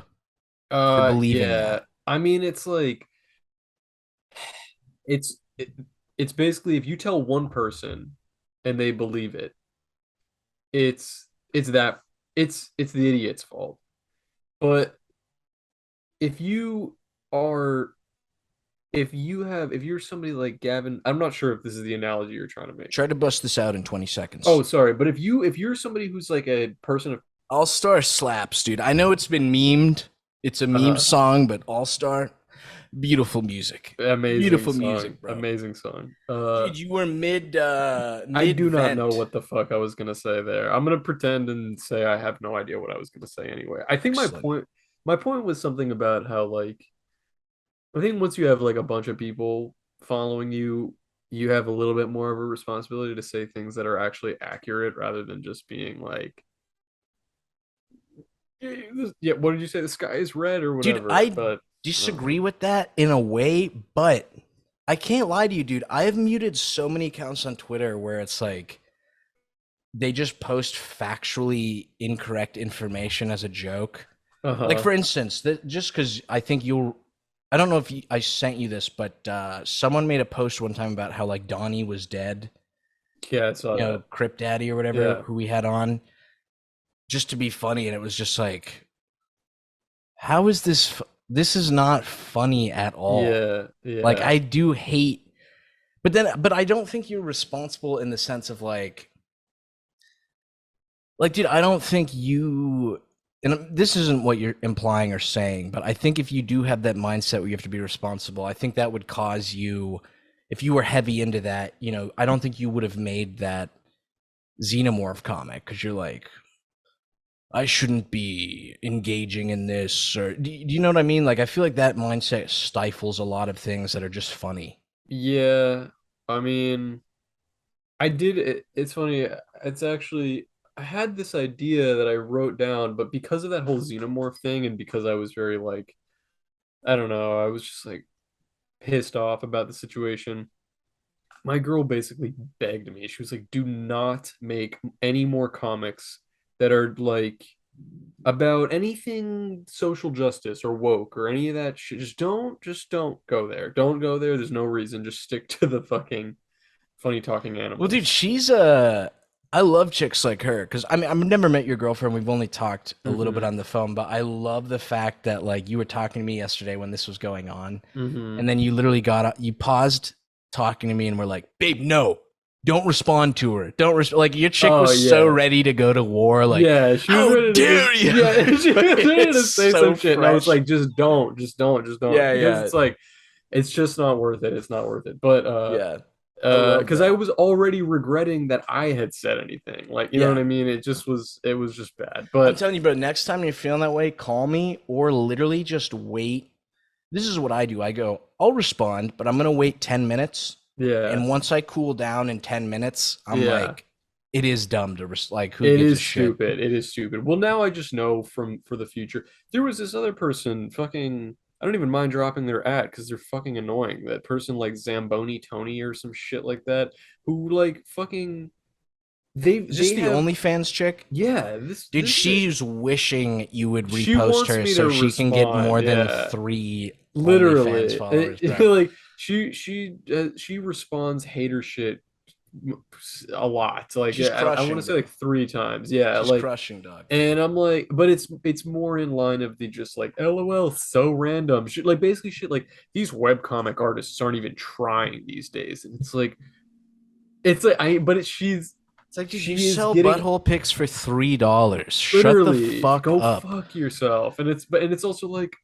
for believing Yeah. that? I mean, it's like it's it, it's basically if you tell one person and they believe it, it's that it's the idiot's fault. But if you are if you're somebody like Gavin, I'm not sure if this is the analogy you're trying to make. Try to bust this out in 20 Oh, seconds. sorry, but if you're somebody who's like a person of All Star slaps, dude. I know it's been memed. It's a meme uh, song, but All Star, beautiful music. amazing Beautiful song, music, bro. amazing song. Dude, you were I mid do not know vent. what the fuck I was gonna say there. I'm gonna pretend and say I have no idea what I was gonna say anyway. I think Excellent. my point was something about how like I think once you have like a bunch of people following you, you have a little bit more of a responsibility to say things that are actually accurate rather than just being like, yeah, what did you say? The sky is red or Dude, whatever. I But I don't know. disagree with that in a way, but I can't lie to you, dude. I have muted so many accounts on Twitter where it's like they just post factually incorrect information as a joke. Like Uh-huh. for instance, that just because I think you'll, I don't know if I sent you this, but someone made a post one time about how like Donnie was dead, Yeah, I saw you know, that. Crip Daddy or whatever, Yeah. who we had on, just to be funny, and it was just like, how is this? This is not funny at all. Yeah. Like Yeah. I do hate, but I don't think you're responsible in the sense of like, dude, I don't think you, and this isn't what you're implying or saying, but I think if you do have that mindset where you have to be responsible, I think that would cause you, if you were heavy into that, you know, I don't think you would have made that xenomorph comic because you're like, I shouldn't be engaging in this, or do you know what I mean? Like, I feel like that mindset stifles a lot of things that are just funny. Yeah. I mean, it's funny. It's actually I had this idea that I wrote down, but because of that whole xenomorph thing and because I was very like I don't know, I was just like pissed off about the situation. My girl basically begged me. She was like, "Do not make any more comics that are like about anything social justice or woke or any of that shit. Just don't go there. Don't go there. There's no reason. Just stick to the fucking funny talking Well, dude, animals." she's a. I love chicks like her because I mean I've never met your girlfriend. We've only talked a little bit Mm-hmm. on the phone, but I love the fact that like you were talking to me yesterday when this was going on, Mm-hmm. and then you literally you paused talking to me and were like, "Babe, no, don't respond to her. Don't like your chick Oh was so yeah. ready to go to war. Like, Yeah, she was how ready to dare just you? yeah, she was ready It's to say so some shit, and I was fresh. like, just don't, Yeah, because yeah, it's like, it's just not worth it. It's not worth it. But yeah. I love because I that. was already regretting that I had said anything. Like, you know what Yeah. I mean? It was just bad. I'm But telling you, bro, next time you're feeling that way, call me or literally just wait. This is what I do. I go, I'll respond, but I'm going to wait 10 minutes. yeah, And once I cool down in 10 minutes, I'm yeah, like, it is dumb to, like, who it gives a is shit? stupid. It is stupid. Well, now I just know from for the future. There was this other person, fucking. I don't even mind dropping their ad because they're fucking annoying. That person like Zamboni Tony or some shit like that, who like fucking Is this they the have OnlyFans chick? yeah Dude, this shit. she's wishing you would She repost wants her me so to she can get respond. more than Yeah, 3 OnlyFans literally. followers, bro. Like she responds hater shit a lot. Like She's I want to crushing, say like bro. 3 times. Yeah, She's like crushing, dog. and I'm like, but it's more in line of the just like LOL, so random shit. Like basically shit like these webcomic artists aren't even trying these days, and it's like I but It's like, dude, you she is sell getting butthole pics for $3. Shut the literally fuck go up. fuck yourself. And it's also like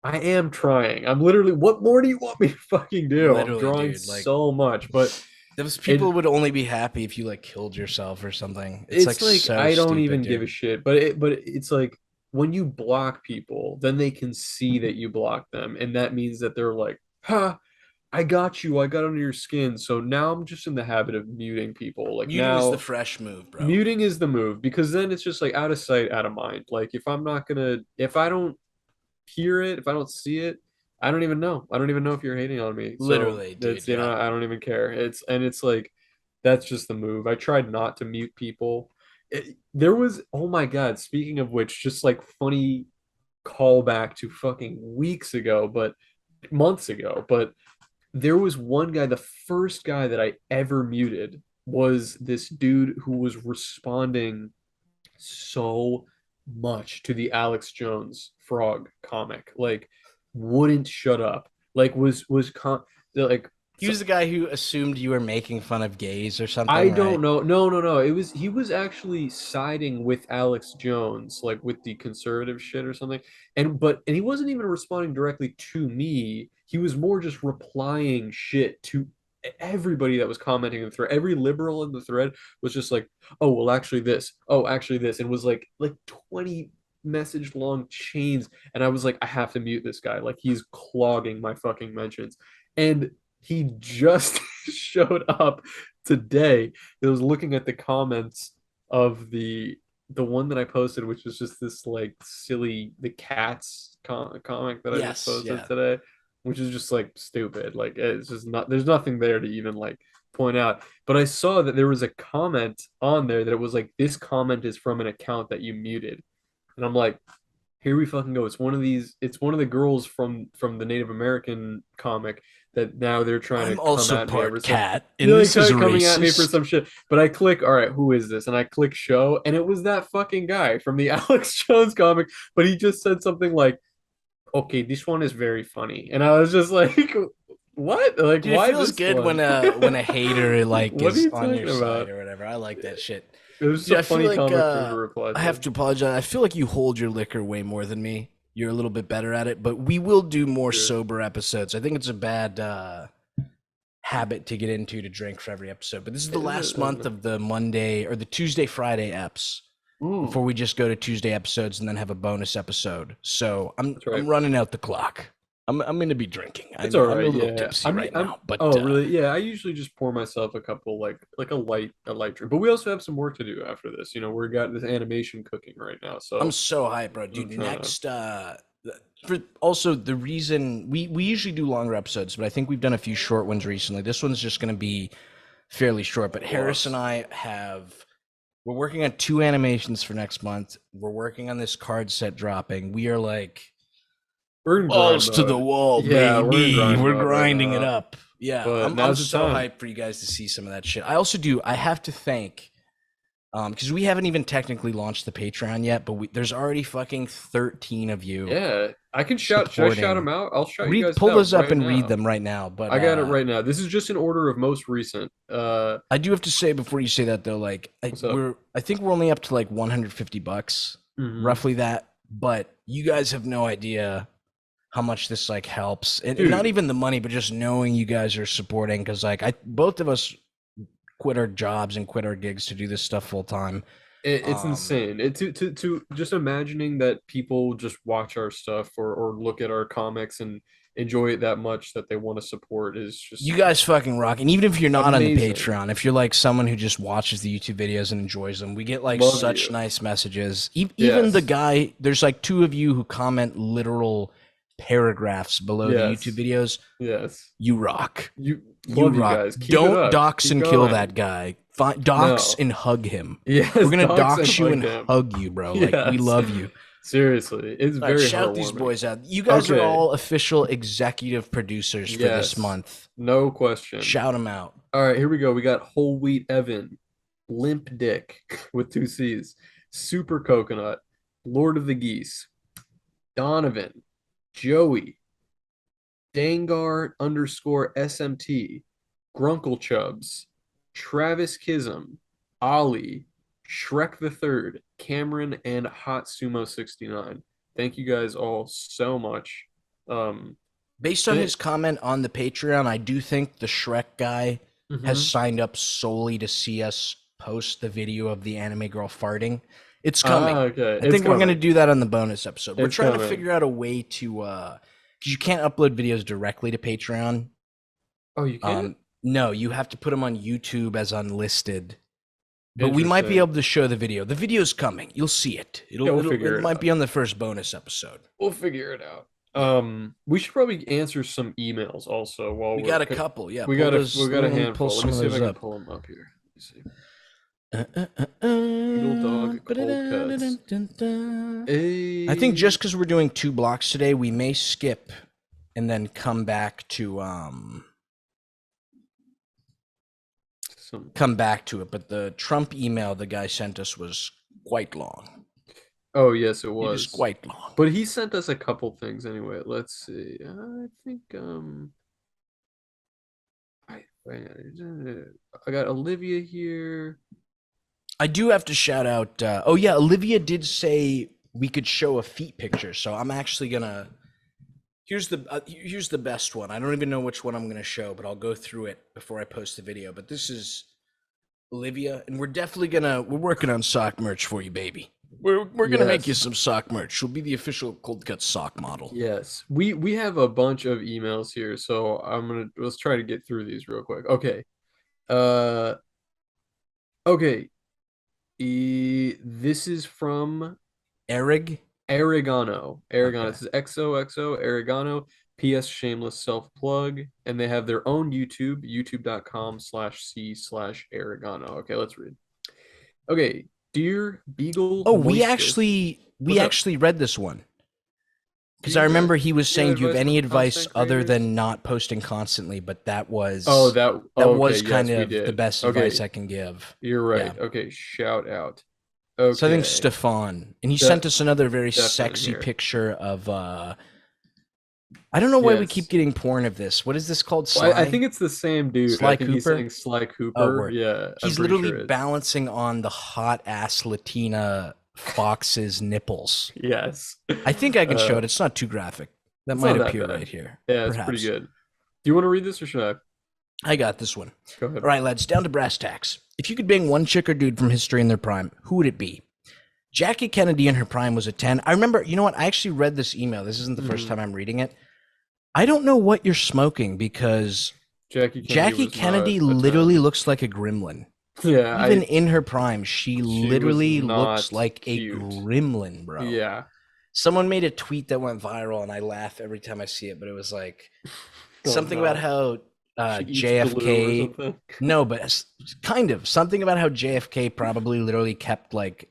I am trying. I'm literally what more do you want me to fucking do? I'm Literally, drawing dude. Like, so much, but those people it would only be happy if you like killed yourself or something. It's like it's like so I don't stupid, even give a dude. shit. But it's like when you block people, then they can see that you block them, and that means that they're like, "Ha, I got you. I got under your skin." So now I'm just in the habit of muting people. Like Muting is the now fresh move, bro. muting is the move because then it's just like out of sight, out of mind. Like if I don't hear it, if I don't see it, I don't even know. I don't even know if you're hating on me. So Literally, it's, dude. you know, Yeah. I don't even care. It's like, that's just the move. I tried not to mute people. There was, oh my God, speaking of which, just like funny callback to fucking weeks ago, but months ago, but there was one guy, the first guy that I ever muted was this dude who was responding so much to the Alex Jones frog comic. Like, wouldn't shut up. Like, like He so was the guy who assumed you were making fun of gays or I something, don't right? know. No. It was he was actually siding with Alex Jones, like with the conservative shit or something. And he wasn't even responding directly to me. He was more just replying shit to everybody that was commenting in the thread. Every liberal in the thread was just like, "Oh, well, actually this. Oh, actually this." And was like 20 message long chains, and I was like, I have to mute this guy. Like he's clogging my fucking mentions. And he just showed up today. It was looking at the comments of the one that I posted, which was just this like silly the cats comic that I just Yes, posted yeah. today, which is just like stupid. Like it's just not there's nothing there to even like point out. But I saw that there was a comment on there that it was like this comment is from an account that you muted. And I'm like, here we fucking go. It's one of these. It's one of the girls from the Native American comic that now they're trying to I'm come also at me over part some. cat, You know, and like this is coming at me for racist. some shit. But I click, all right, who is this? And I click show, and it was that fucking guy from the Alex Jones comic. But he just said something like, "Okay, this one is very funny," and I was just like, "What? Like, Dude, it why feels this good one? when a hater like What are is you on your talking side about?" or whatever. I like that shit. It was just Dude, a I feel funny like comic for him to reply I have to. to apologize. I feel like you hold your liquor way more than me. You're a little bit better at it, but we will do more Sure. sober episodes. I think it's a bad habit to get into to drink for every episode. But this is the Is last it? month of the Monday or the Tuesday Friday eps Mm, before we just go to Tuesday episodes and then have a bonus episode. So that's I'm right. running out the clock. I'm gonna be drinking. It's all I'm a right. little Yeah. tipsy right I'm now, but oh really? Yeah, I usually just pour myself a couple like a light drink. But we also have some work to do after this. You know, we've got this animation cooking right now. I'm So so hyped, bro. I'm Dude, trying to next for also the reason we usually do longer episodes, but I think we've done a few short ones recently. This one's just gonna be fairly short, but Harris and lost. I have we're working on two animations for next month. We're working on this card set dropping. We are like We're in grind balls to the mode. wall, Yeah, we're in baby. grind We're mode right grinding it now. up. Yeah, But I'm now's the so time. hyped for you guys to see some of that shit. I also do. I have to thank because we haven't even technically launched the Patreon yet, but there's already fucking 13 of you Yeah, I can shout. Should I shout them supporting. out? I'll shout you Read, guys pull out those up right and read now. them right now. But I got it right now. This is just in order of most recent. I do have to say before you say that though, like What's up? I think we're only up to like 150 bucks, Hmm. roughly that. But you guys have no idea how much this like helps, and not Dude, even the money, but just knowing you guys are supporting. Because like both of us quit our jobs and quit our gigs to do this stuff full time. it's insane. To just imagining that people just watch our stuff or look at our comics and enjoy it that much that they want to support is You just guys fucking rock. And even if you're not on the amazing. Patreon, if you're like someone who just watches the YouTube videos and enjoys them, we get like Love such you. nice messages. Even the Yes. guy, there's like two of you who comment literal paragraphs below the YouTube Yes. videos. Yes. You rock. You You love you rock. guys. Keep it Don't up. dox Keep and kill going. that guy. Dox No. and hug him. We're Yes, gonna dogs and dox you hug and him. hug you, bro. Like we Yes. love you. Seriously, it's All right, very shout these heartwarming. boys out. You guys are Okay. all official executive producers for this Yes. month. No question. Shout them out. All right, here we go. We got Whole Wheat Evan, Limp Dick with two C's, Super Coconut, Lord of the Geese, Donovan, Joey, Dangar underscore SMT, Grunkle Chubs, Travis Kism, Ollie, Shrek the Third, Cameron, and Hot Sumo 69. Thank you guys all so much. Um, Based on his comment on the Patreon, I do think the Shrek guy has mhm. signed up solely to see us post the video of the anime girl farting. It's coming. Okay. I It's think we're gonna coming. do that on the bonus episode. We're It's trying to coming. figure out a way to because you can't upload videos directly to Patreon. Oh, you can't? No, you have to put them on YouTube as unlisted. But we might be Interesting. able to show the video. The video's coming. You'll see it. Yeah, we'll figure It it might out. be on the first bonus episode. We'll figure it out. Yeah. We should probably answer some emails also while We we're got a couple. Yeah, we pull got a those, we got a let me pull handful. Let some me of see if I those can up. pull them up here. Let me see. Beetle Cold Cuts. I think A just because we're doing 2 blocks today, we may skip and then come back to some it. But the Trump email the guy sent us was quite long. Oh yes, it It was was. quite long. But he sent us a couple things anyway. Let's see. I think I got Olivia here. I do have to shout out. Oh yeah, Olivia did say we could show a feet picture, so I'm actually gonna. Here's the best one. I don't even know which one I'm gonna show, but I'll go through it before I post the video. But this is Olivia, and we're working on sock merch for you, baby. We're gonna make you Yes. some sock merch. She'll be the official Cold Cut sock model. Yes. We have a bunch of emails here, so let's try to get through these real quick. Okay. Uh okay. This is from Erig. Arigano. Arigano. Okay. This is XOXO Arigano. PS shameless self plug. And they have their own YouTube, youtube.com/c/Arigano. Okay, let's read. Okay. Dear Beagle Oh, Moistus. we What's up? actually read this one Do because I you remember he was have saying, "Do you have advice for any advice content other creators? than not posting constantly?" But Oh, that okay, was kind yes, we of the did. best advice Okay, I can give. you're Yeah. right. Okay, shout out. So I think Okay. Stefan, and he De sent us another very Stefan sexy here. picture of I don't know why we keep Yes. getting porn of this. What is this called? Well, I Sly? think it's the same dude. I Sly think he's Cooper? saying Sly Oh, Cooper. word. Yeah, I'm He's pretty literally sure it is. balancing on the hot ass Latina Fox's nipples. Yes. I think I can show Uh, it. It's not too graphic. That it's might not that appear bad. right here. Yeah, it's pretty Perhaps. good. Do you want to read this or should I? I got this one. Go ahead. All right, lads, down to brass tacks. If you could bang one chick or dude from history in their prime, who would it be? Jackie Kennedy in her prime was a 10. I remember, you know what? I actually read this email. This isn't the first Mhm. time I'm reading it. I don't know what you're smoking because Jackie Kennedy Jackie was not Kennedy a literally 10. looks like a gremlin. Yeah, Even in her prime, she she was literally looks not like a cute. gremlin, bro. Yeah. Someone made a tweet that went viral, and I laugh every time I see it, but it was like Oh something about no. how She eats glue or JFK. something. No, but kind of something about how JFK probably literally kept like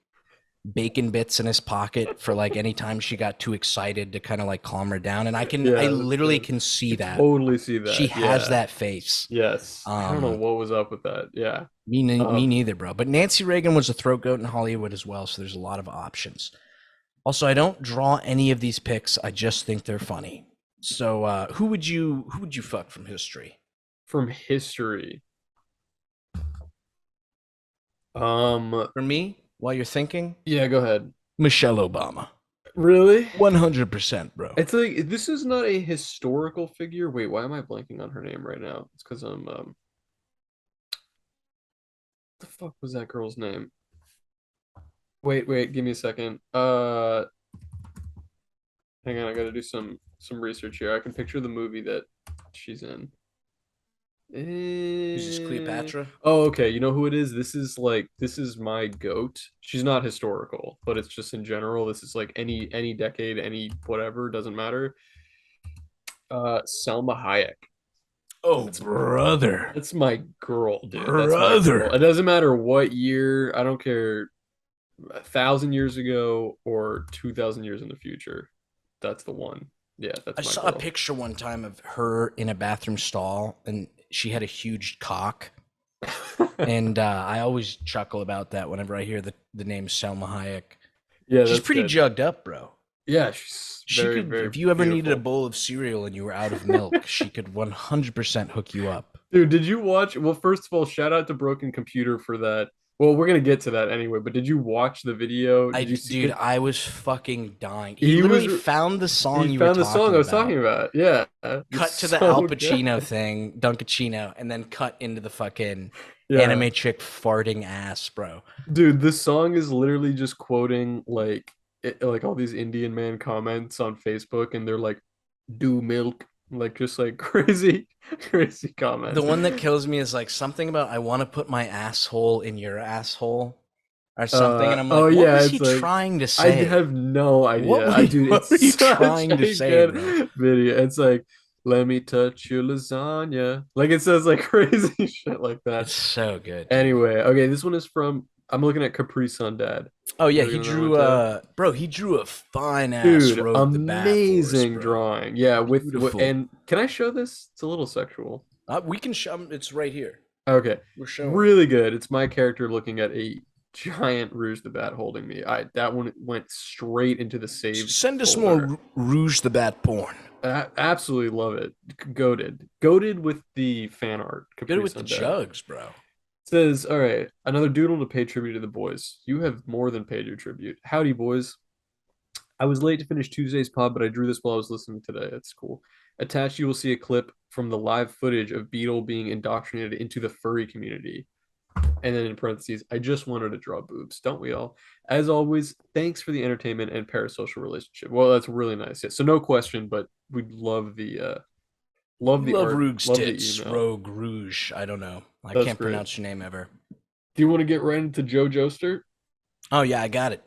bacon bits in his pocket for like any time she got too excited to kind of like calm her down. And I Yeah, that's literally good. can see I that. totally see She that. has Yeah. that face. Yes. I don't know Um, what was up with that. Yeah. me Um, neither, bro. But Nancy Reagan was a throat goat in Hollywood as well, so there's a lot of options. Also, I don't draw any of these pics. I just think they're funny. So, who would you fuck from history? from history. Um, For me, while you're thinking, yeah, go ahead. Michelle Obama. Really? 100%, bro. It's like this is not a historical figure. Wait, why am I blanking on her name right now? It's because I'm the fuck was that girl's name? Wait, give me a second. Hang on, I gotta do some research here. I can picture the movie that she's in. Who's this, Cleopatra? Oh, okay. You know who it is? This is my goat. She's not historical, but it's just in general. This is like any decade, any whatever, doesn't matter. Selma Hayek. Oh, That's brother. that's my girl, dude. That's my girl. Brother. It doesn't matter what year. I don't care. 1,000 years ago or 2,000 years in the future. That's the one. Yeah, I that's my saw a girl. picture one time of her in a bathroom stall, and she had a huge cock. And I always chuckle about that whenever I hear the name Selma Hayek. Yeah, She's that's pretty good. jugged up, bro. Yeah, she's She very, could, very if you ever needed a beautiful. bowl of cereal and you were out of milk, she could 100% hook you up. Dude, did you watch? Well, first of all, shout out to Broken Computer for that. Well, we're gonna get to that anyway, but did you watch the video? Did you see Dude, it? I was fucking dying. He He was literally found the he song you were found the song I talking was talking about, about. Yeah, cut it's to the Al so good. Pacino thing, Dunkachino, and then cut into the fucking Yeah, anime chick farting ass, bro. dude, this song is literally just quoting like all these Indian man comments on Facebook, and they're like, "Do milk," like just like crazy, crazy The comments. one that kills me is like something about I want to put my asshole in your asshole or something, and I'm Oh like, what yeah, was it's he like trying to I say? have no What idea. were I you, dude, what were you it's such trying to a say, bro? good video. It's like, let me touch your lasagna. Like it says like crazy shit like that. It's so good, dude. Anyway, okay, this one is from I'm looking at Capri Sun Dad. Oh yeah, You he looking at that one drew too? bro, he drew a fine ass Dude, road the bat for us, amazing bro. drawing. Yeah, with Beautiful. and can I show this? It's a little sexual. We can show it's right here. Okay. We're showing it. Really good. It's my character looking at a giant Rouge the Bat holding me. I that one went straight into the saved Send us more folder. Rouge the Bat porn. Absolutely love it. Goaded. Goaded with the fan art. Get it Capri with the Sun Dad. jugs, bro. Says, all right, another doodle to pay tribute to the boys. You have more than paid your tribute. Howdy, boys. I was late to finish Tuesday's pod, but I drew this while I was listening today. That's cool. Attached, you will see a clip from the live footage of Beetle being indoctrinated into the furry community. And then in parentheses, I just wanted to draw boobs. Don't we all? As always, thanks for the entertainment and parasocial relationship. Well, that's really nice. Yeah. So no question, but we love We the love art, Rouge's love the tits. email. Rogue Rouge. I don't know. I That's can't great. pronounce your name ever. Do you want to get right into Joe Joester? Oh yeah, I got it.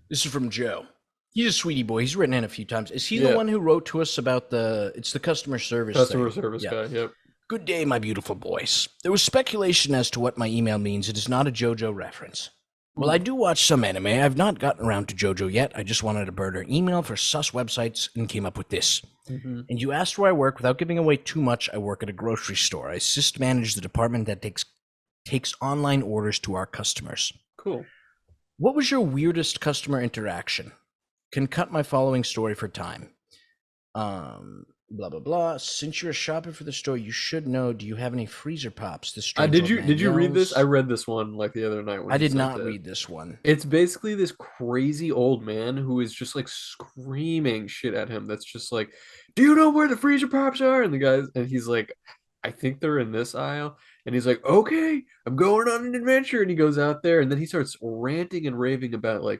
This is from Joe. He's a sweetie boy. He's written in a few times. Is he the Yeah. one who wrote to us about the? It's the customer service Customer thing. service Yeah. guy. Yep. Good day, my beautiful boys. There was speculation as to what my email means. It is not a JoJo reference. Well, I do watch some anime. I've not gotten around to JoJo yet. I just wanted to burn an email for sus websites and came up with this. Mm-hmm. And you asked where I work. Without giving away too much, I work at a grocery store. I assist manage the department that takes online orders to our customers. Cool. What was your weirdest customer interaction? Can cut my following story for time. Blah blah blah. Since you're a shopper for the store, you should know. Do you have any freezer pops? This strange Did old you man did you read this? I yells. read this one like the other night when I you did sent not it. read this one. It's basically this crazy old man who is just like screaming shit at him. That's just like, "Do you know where the freezer pops are?" And the guys, and he's like, "I think they're in this aisle." And he's like, "Okay, I'm going on an adventure." And he goes out there, and then he starts ranting and raving about like,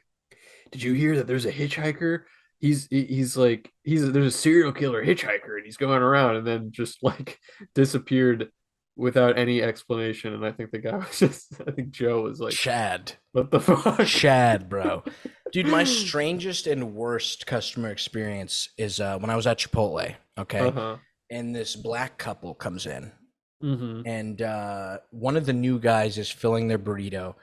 "Did you hear that there's a hitchhiker? He's like there's a serial killer hitchhiker, and he's going around." And then just like disappeared without any explanation. And I think the guy was just, I think Joe was like, Chad. what the fuck? Chad, bro. Dude, my strangest and worst customer experience is when I was at Chipotle, okay? Uh-huh. And this black couple comes in, Mm-hmm. and one of the new guys is filling their burrito,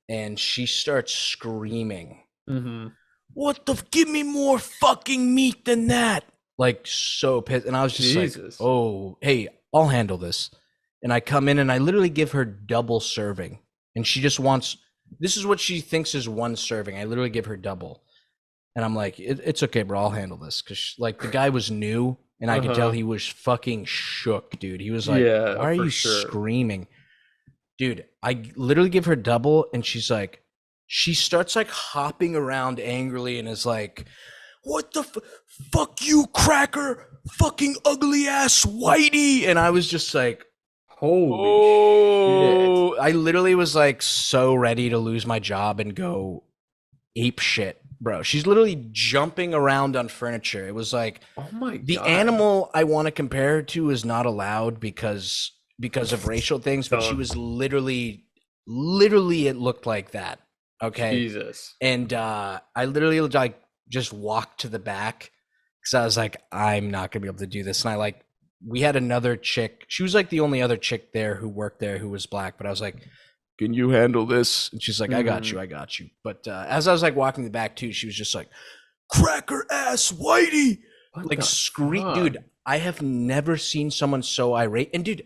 and she starts screaming, Mm-hmm. "What the? Give me more fucking meat than that!" Like so pissed, and I was just like, Jesus. "Oh, hey, I'll handle this." And I come in and I literally give her double serving, and she just wants. This is what she thinks is one serving. I literally give her double, and I'm like, "It's okay, bro. I'll handle this." Because like the guy was new, and I could tell Uh-huh. he was fucking shook, dude. He was like, Yeah, "Why are for you sure. screaming?" Dude, I literally give her double, and she's like, she starts like hopping around angrily and is like, "What the fuck you, cracker, fucking ugly ass whitey!" And I was just like, Holy oh, shit. I literally was like so ready to lose my job and go ape shit, bro. She's literally jumping around on furniture. It was like Oh my the God. animal I want to compare her to is not allowed because of racial things, but she Don't. was literally it looked like that. Okay. Jesus. And I literally like just walked to the back because I was like, I'm not gonna be able to do this. And I like we had another chick. She was like the only other chick there who worked there who was black, but I was like, "Can you handle this?" And she's like, Mm-hmm. I got you." But as I was like walking the back too, she was just like, "Cracker ass whitey!" What Like the scream, fuck? dude. I have never seen someone so irate. And dude,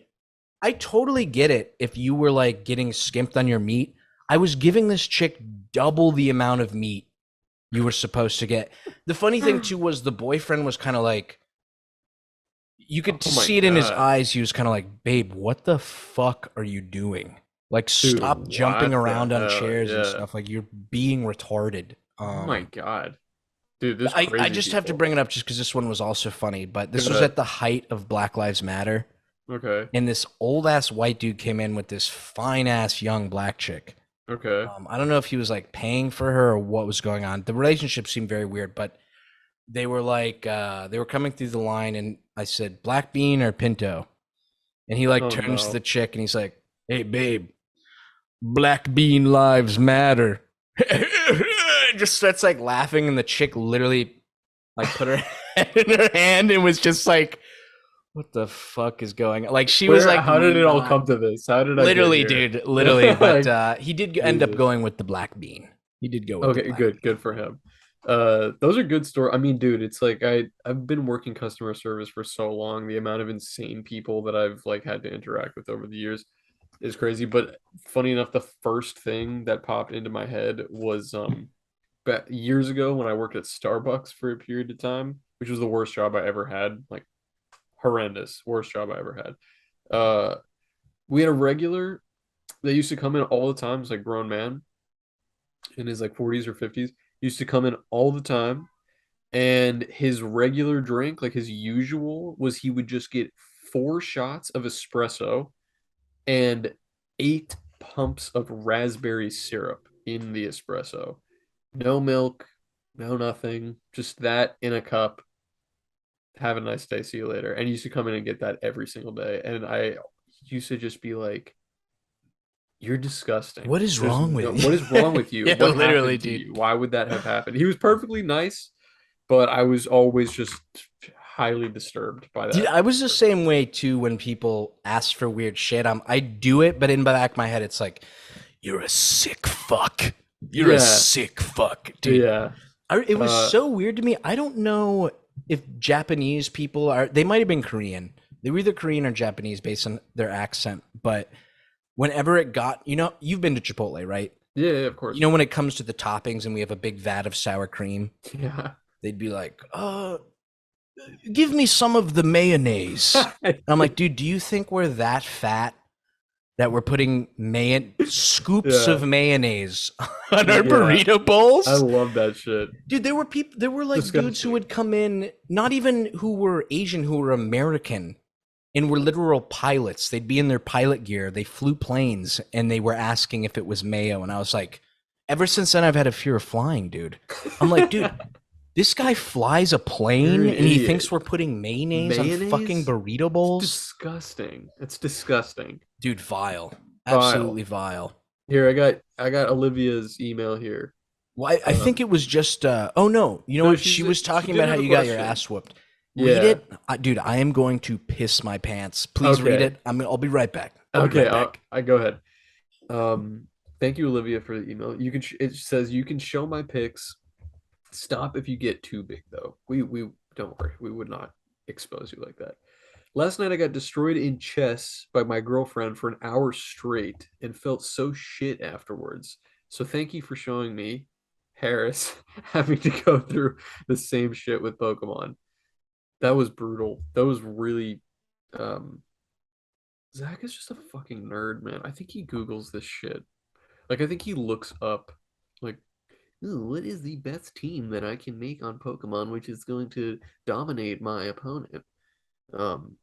I totally get it if you were like getting skimped on your meat. I was giving this chick double the amount of meat you were supposed to get. The funny thing too was the boyfriend was kind of like, you could Oh my see it in his God. eyes. He was kind of like, "Babe, what the fuck are you doing? Like, Dude, stop jumping what the around on hell? chairs and Yeah. stuff. Like, you're being retarded." Oh my God. Dude, there's I crazy just have to people. bring it up just because this one was also funny. But this was Good. at the height of Black Lives Matter, Okay. and this old ass white dude came in with this fine ass young black chick. Okay. I don't know if he was like paying for her or what was going on. The relationship seemed very weird, but they were like they were coming through the line, and I said, "Black bean or pinto?" And he like Oh turns to the no. chick and he's like, "Hey babe, black bean lives matter." Just starts like laughing, and the chick literally like put her head in her hand and was just like, "What the fuck is going on?" Like she was Where, like how did it all not come to this? How did I get literally, here? dude, literally. But Like, he did end up Jesus. going with the black bean. He did go with the Okay, black good, bean. good for him. Those are good stories. I mean, dude, it's like I've been working customer service for so long. The amount of insane people that I've like had to interact with over the years is crazy. But funny enough, the first thing that popped into my head was years ago when I worked at Starbucks for a period of time, which was the worst job I ever had. Like horrendous, worst job I ever had. Uh, we had a regular that used to come in all the time. It's like grown man in his like 40s or 50s. Used to come in all the time, and his regular drink, like his usual, was he would just get 4 shots of espresso and 8 pumps of raspberry syrup in the espresso. No milk, no nothing, just that in a cup. Have a nice day, see you later. And you used to come in and get that every single day. And I used to just be like, you're disgusting. What is There's wrong no, with what you? is wrong with you? Yeah, What literally, happened to dude. you? Why would that have happened? He was perfectly nice, but I was always just highly disturbed by Dude, that. I was the same way too when people ask for weird shit. I do it, but in the back of my head, it's like, you're a sick fuck. You're a Yeah, sick fuck, dude. yeah. It was Uh, so weird to me. I don't know if Japanese people are, they might have been Korean. They were either Korean or Japanese based on their accent. But whenever it got, you've been to Chipotle, right? yeah, yeah, of You course. know, when it comes to the toppings and we have a big vat of sour cream, Yeah. they'd be like, give me some of the mayonnaise. I'm like, dude, do you think we're that fat that we're putting scoops Yeah, of mayonnaise on our yeah. burrito I bowls? love that shit. Dude, there were like dudes who Disgusting. would come in, not even who were Asian, who were American and were literal pilots. They'd be in their pilot gear. They flew planes and they were asking if it was mayo. And I was like, ever since then, I've had a fear of flying, dude. I'm like, dude, this guy flies a You're plane an and he idiot. thinks we're putting mayonnaise on fucking Mayonnaise? burrito It's bowls. disgusting. It's disgusting. Dude, vile. Vile. Absolutely vile. Here, I got Olivia's email here. Well, I think Um, it was just, oh no, you know no, what? She was she talking did about how have a you got your question. ass whooped. Read Yeah. it. Dude, I am going to piss my pants. Please read Okay. it. I'll be right back. I'll be Okay. right back. I go ahead. Thank you, Olivia, for the email. It says you can show my pics. Stop if you get too big, though. We don't worry. We would not expose you like that. Last night I got destroyed in chess by my girlfriend for an hour straight and felt so shit afterwards. So thank you for showing me, Harris, having to go through the same shit with Pokemon. That was brutal. That was really um Zach is just a fucking nerd, man. I think he Googles this shit. Like I think he looks up like, ooh, what is the best team that I can make on Pokemon which is going to dominate my opponent? Um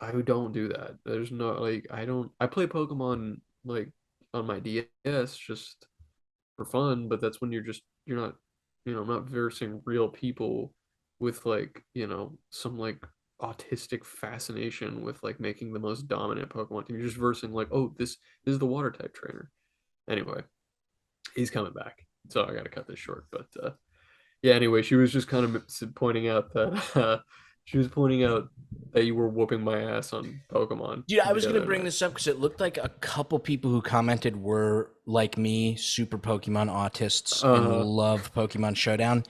I don't do that. There's no like I play Pokemon like on my DS just for fun, but that's when you're not not versing real people with like, some like autistic fascination with like making the most dominant Pokemon team. You're just versing like, oh, this is the water type trainer. Anyway, he's coming back. So I gotta cut this short. But yeah, anyway, she was just kind of pointing out that she was pointing out that you were whooping my ass on Pokemon Dude, I was the going to other bring night. this up because it looked like a couple people who commented were like me, super Pokemon autists, and Uh-huh. love Pokemon Showdown.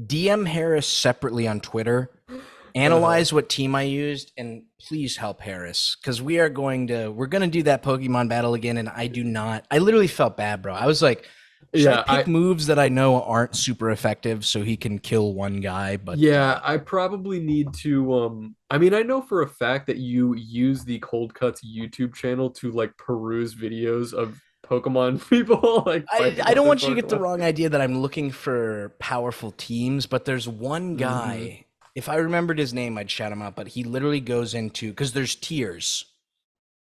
DM Harris separately on Twitter. Uh-huh. Analyze what team I used and please help Harris because we're gonna do that Pokemon battle again. And I literally felt bad, bro. I was like, should I Yeah, pick moves that I know aren't super effective so he can kill one guy? But I probably need to I mean, I know for a fact that you use the Cold Cuts YouTube channel to like peruse videos of Pokemon people like fighting I don't other want you to get the Pokemon. wrong idea that I'm looking for powerful teams, but there's one Hmm. guy. If I remembered his name, I'd shout him out. But he literally goes into because there's tiers.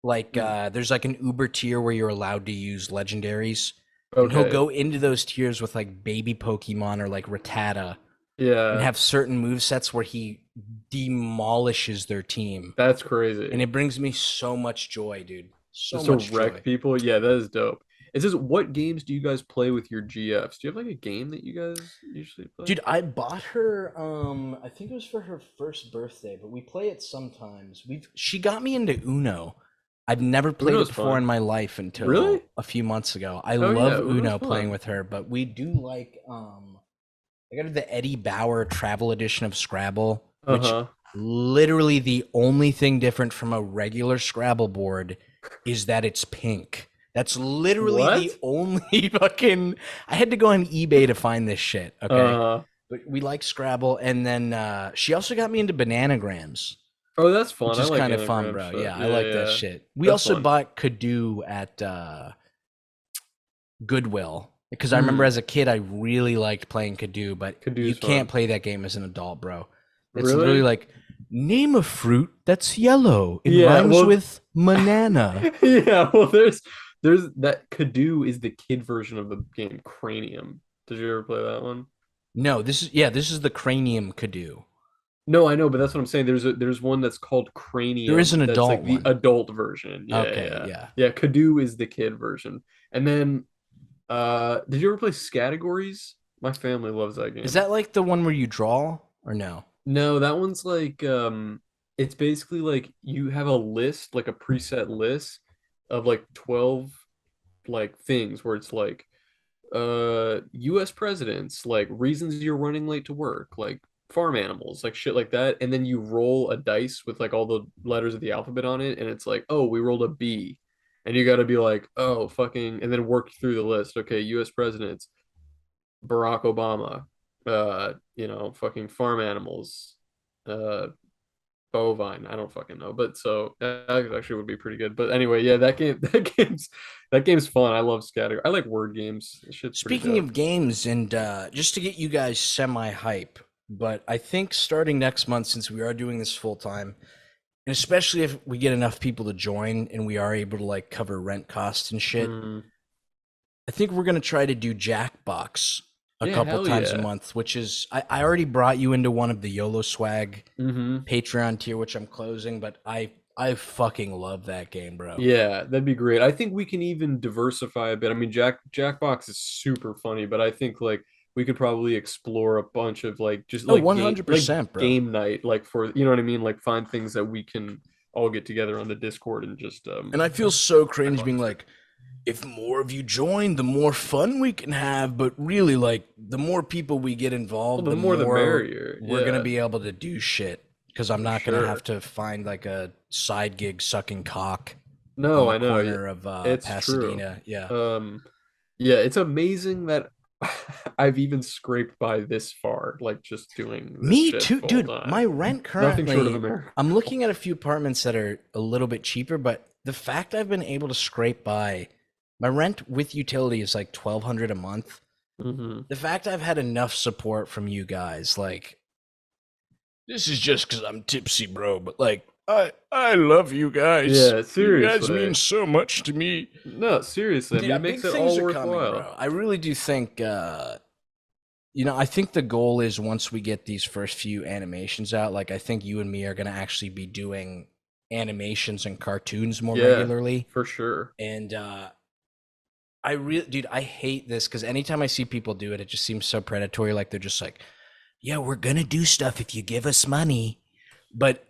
Like there's like an Uber tier where you're allowed to use legendaries, and he'll Okay. go into those tiers with like baby Pokemon or like Rattata, and Yeah, have certain move sets where he demolishes their team, that's and crazy. it brings me so much joy, dude. So Just to much wreck joy. people. Yeah, that is dope. It says, what games do you guys play with your GFs? Do you have like a game that you guys usually play? Dude, I bought her I think it was for her first birthday, but we play it sometimes. She got me into Uno. I've never played it Uno's before in fun. my life until Really? a few months ago. I Oh love yeah, Uno's Uno playing fun. with her, but we do like I got her the Eddie Bauer travel edition of Scrabble, which Uh-huh. literally the only thing different from a regular Scrabble board is that it's pink. That's literally the What? only fucking. I had to go on eBay to find this shit. Okay, Uh, but we like Scrabble, and then she also got me into bananagrams, oh, that's which fun. I is like kind of fun, anagram bro. shit. Yeah, I Yeah, like that yeah. shit. We That's also fun. bought Kadu at Goodwill because I remember Mm, as a kid I really liked playing Kadu, but you Cadu's can't fun. play that game as an adult, bro. It's literally Really? like Name a fruit that's yellow. It Yeah, rhymes well, with banana. yeah, well, there's that Cadoo is the kid version of the game Cranium. Did you ever play that one? No, this is the cranium Cadoo. No, I know, but that's what I'm saying. There's one that's called There is Cranium. an That's adult like the one. adult version. Yeah, Okay, yeah. yeah. Yeah, Cadoo is the kid version. And then did you ever play Categories? My family loves that Is game. that like the one where you draw or no? No, that one's like it's basically like you have a list, like a preset list of like 12 like things where it's like US presidents, like reasons you're running late to work, like farm animals, like shit like that, and then you roll a dice with like all the letters of the alphabet on it, and it's like, oh, we rolled a B, and you got to be like, oh, fucking, and then work through the list. Okay, US presidents, Barack Obama, fucking farm animals, uh bovine. I don't fucking know, but so that actually would be pretty good. But anyway, yeah, that game, that game's fun. I love scatter. I like word games. This shit's pretty Speaking dope. of games, and just to get you guys semi hype, but I think starting next month, since we are doing this full time, and especially if we get enough people to join and we are able to like cover rent costs and shit, Mm, I think we're gonna try to do Jackbox a yeah, couple hell times a yeah. month, which is I already brought you into one of the YOLO swag Hmm. Patreon tier, which I'm closing, but I fucking love that game, bro. Yeah, that'd be great. I think we can even diversify a bit. I mean, Jackbox is super funny, but I think like we could probably explore a bunch of like just Oh, like 100%, bro. game night, like for you know what I mean, like find things that we can all get together on the Discord and just And I feel so cringe being Jackbox. like, if more of you join, the more fun we can have. But really, like, the more people we get Well, involved, the the more the more merrier. we're gonna Yeah, be able to do shit. Because I'm for not gonna have sure. to find like a side gig sucking cock on No, the I know. corner of It's true. Pasadena. Yeah. Um, yeah, it's amazing that I've even scraped by this far, like just doing this Me shit too, full dude. time. My rent Nothing short of a currently, I'm miracle. looking at a few apartments that are a little bit cheaper, but the fact I've been able to scrape by, my rent with utility is like 1,200 a month. Hmm. The fact I've had enough support from you guys, like, this is just because I'm tipsy, bro, but like, I love you guys. Yeah, You guys seriously. mean so much to me. No, seriously. I Dude, mean, it big makes it things all are coming, worthwhile. bro. I really do think I think the goal is once we get these first few animations out, like I think you and me are gonna actually be doing animations and cartoons more Yeah, regularly. for sure. And I really, dude, I hate this because anytime I see people do it, it just seems so predatory. Like they're just like, "Yeah, we're gonna do stuff if you give us money," but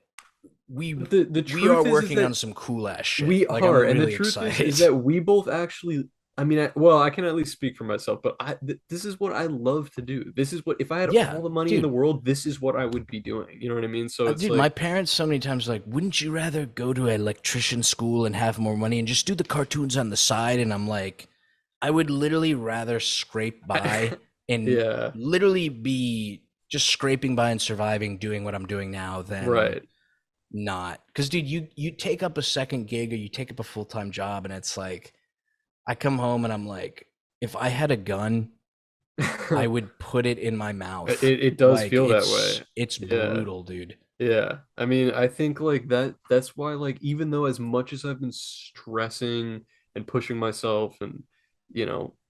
we But the we are truth is working that on some cool ass shit. we Like are, I'm and the really truth is excited. that we both actually. I mean, well, I can at least speak for myself, but this is what I love to do. This is what if I had Yeah, all the money in the dude. world, this is what I would be doing. You know what I mean? So it's Dude, my like, parents so many times like, wouldn't you rather go to an electrician school and have more money and just do the cartoons on the side? And I'm like, I would literally rather scrape by and yeah, literally be just scraping by and surviving doing what I'm doing now than right. not. Because dude, you take up a second gig or you take up a full-time job and it's like I come home and I'm like, if I had a gun, I would put it in my It mouth. it does Like feel that way. it's Yeah. brutal, dude. Yeah. I mean, I think like that's why like even though as much as I've been stressing and pushing myself and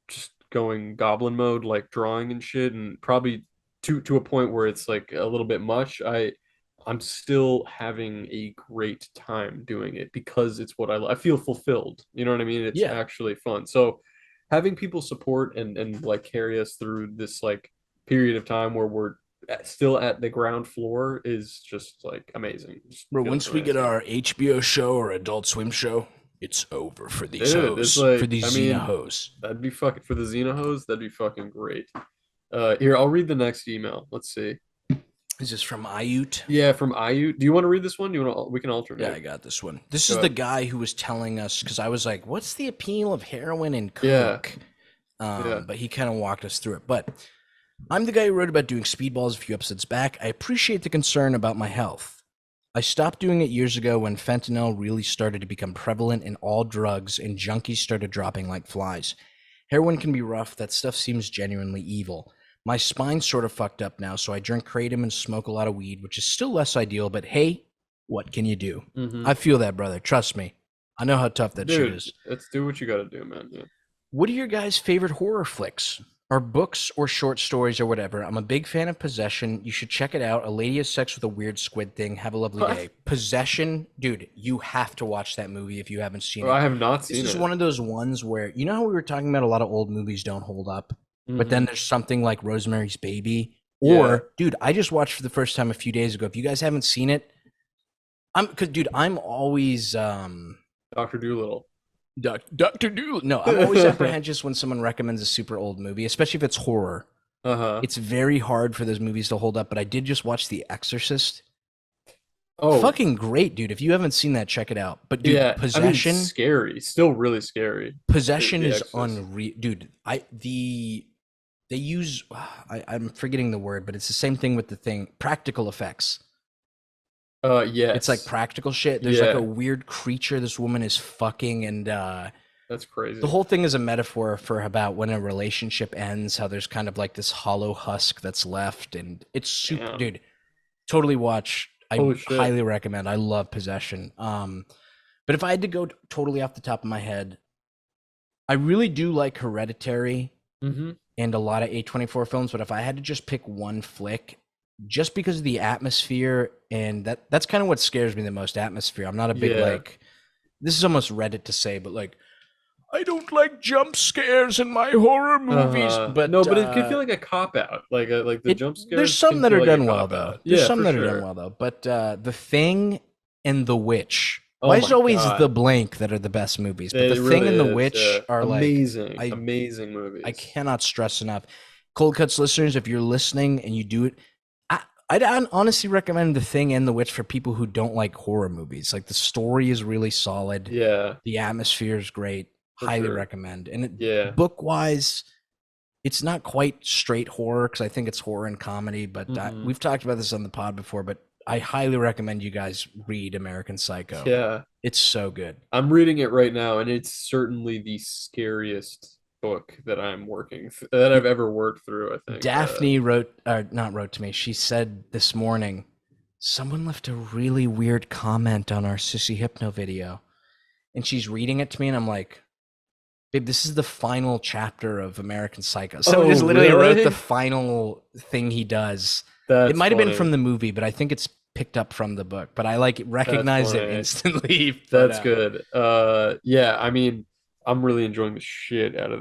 just going goblin mode like drawing and shit and probably to a point where it's like a little bit much, I'm still having a great time doing it because it's what I feel fulfilled. You know what I mean? It's Yeah. actually fun. So having people support and like carry us through this like period of time where we're still at the ground floor is just like amazing. Just Bro, feels once we get amazing. our HBO show or Adult Swim show, it's over for these Dude, it's hoes, for like, I these Xena mean, hoes. that'd be fucking for the Xenahos, that'd be fucking great. Here, I'll read the next email. Let's see. Is this from Ayut? Yeah, from Ayu. Do you want to read this one? Do you want to, we can Yeah, alternate. I got this one. This Go is the ahead. guy who was telling us because I was like, "What's the appeal of heroin and Yeah, coke?" yeah. But he kind of walked us through it. But I'm the guy who wrote about doing speedballs a few episodes back. I appreciate the concern about my health. I stopped doing it years ago when fentanyl really started to become prevalent in all drugs and junkies started dropping like flies. Heroin can be rough. That stuff seems genuinely evil. My spine's sort of fucked up now, so I drink kratom and smoke a lot of weed, which is still less ideal, but hey, what can you do? Mm-hmm. I feel that, brother. Trust me. I know how tough that shit Dude, is. let's do what you gotta do, man. Yeah. What are your guys' favorite horror flicks? Or books or short stories or whatever? I'm a big fan of Possession. You should check it out. A lady has sex with a weird squid thing. Have a lovely day. Possession, dude, you have to watch that movie if you haven't seen I it. have not This seen is it. one of those ones where, you know how we were talking about a lot of old movies don't hold up, but Mm-hmm. then there's something like Rosemary's Baby. Yeah. Or, dude, I just watched for the first time a few days ago. If you guys haven't seen it, because, dude, I'm always Dr. Doolittle. Doctor Doolittle. No, I'm always apprehensive when someone recommends a super old movie, especially if it's horror. Uh-huh. It's very hard for those movies to hold up, but I did just watch The Exorcist. Oh, Fucking great, dude. If you haven't seen that, check it out. But dude, yeah. I mean, scary. Still really scary. Possession The is Exorcist. unreal. Dude, they use I'm forgetting the word, but it's the same thing with the thing, practical effects. It's like Yes. practical shit. There's like a Yeah. weird creature this woman is fucking, and That's the crazy. whole thing is a metaphor for about when a relationship ends, how there's kind of like this hollow husk that's left, and it's super, Damn. dude. Totally watch. I Holy shit. highly recommend. I love Possession. But if I had to go totally off the top of my head, I really do like Hereditary Mm-hmm. and a lot of A24 films. But if I had to just pick one flick, just because of the atmosphere, and that's kind of what scares me the most, atmosphere. I'm not a big Yeah. like. This is almost Reddit to say, but like I don't like jump scares in my horror movies, No, but but it could feel like a cop out. Like the it jump there's scares some can that feel are like a done well cop though. out. There's Yeah, some for that are done sure. well though, but The Thing and The Witch. Oh Why is it my always The God. Blank that are the best movies? But The It Thing really and The is. Witch Yeah. are like Amazing. I Amazing I movies. cannot stress enough. Cold Cuts listeners, if you're listening and you do it, I'd honestly recommend The Thing and The Witch for people who don't like horror movies. Like the story is really solid, Yeah, the atmosphere is great. for Highly sure. recommend. And Yeah. book wise, it's not quite straight horror because I think it's horror and comedy. But Hmm. we've talked about this on the pod before. But I highly recommend you guys read American Psycho. Yeah. It's so good. I'm reading it right now, and it's certainly the scariest book that that I've ever worked through, I think. Daphne wrote, not wrote to me. She said this morning, someone left a really weird comment on our Sissy Hypno video, and she's reading it to me, and I'm like, babe, this is the final chapter of American Psycho. Someone Oh, just literally wrote the really? final thing he does. It That's might have been funny. from the movie, but I think it's picked up from the book. But I like That's recognized it funny. instantly. But That's good. Yeah, I mean, I'm really enjoying the shit out of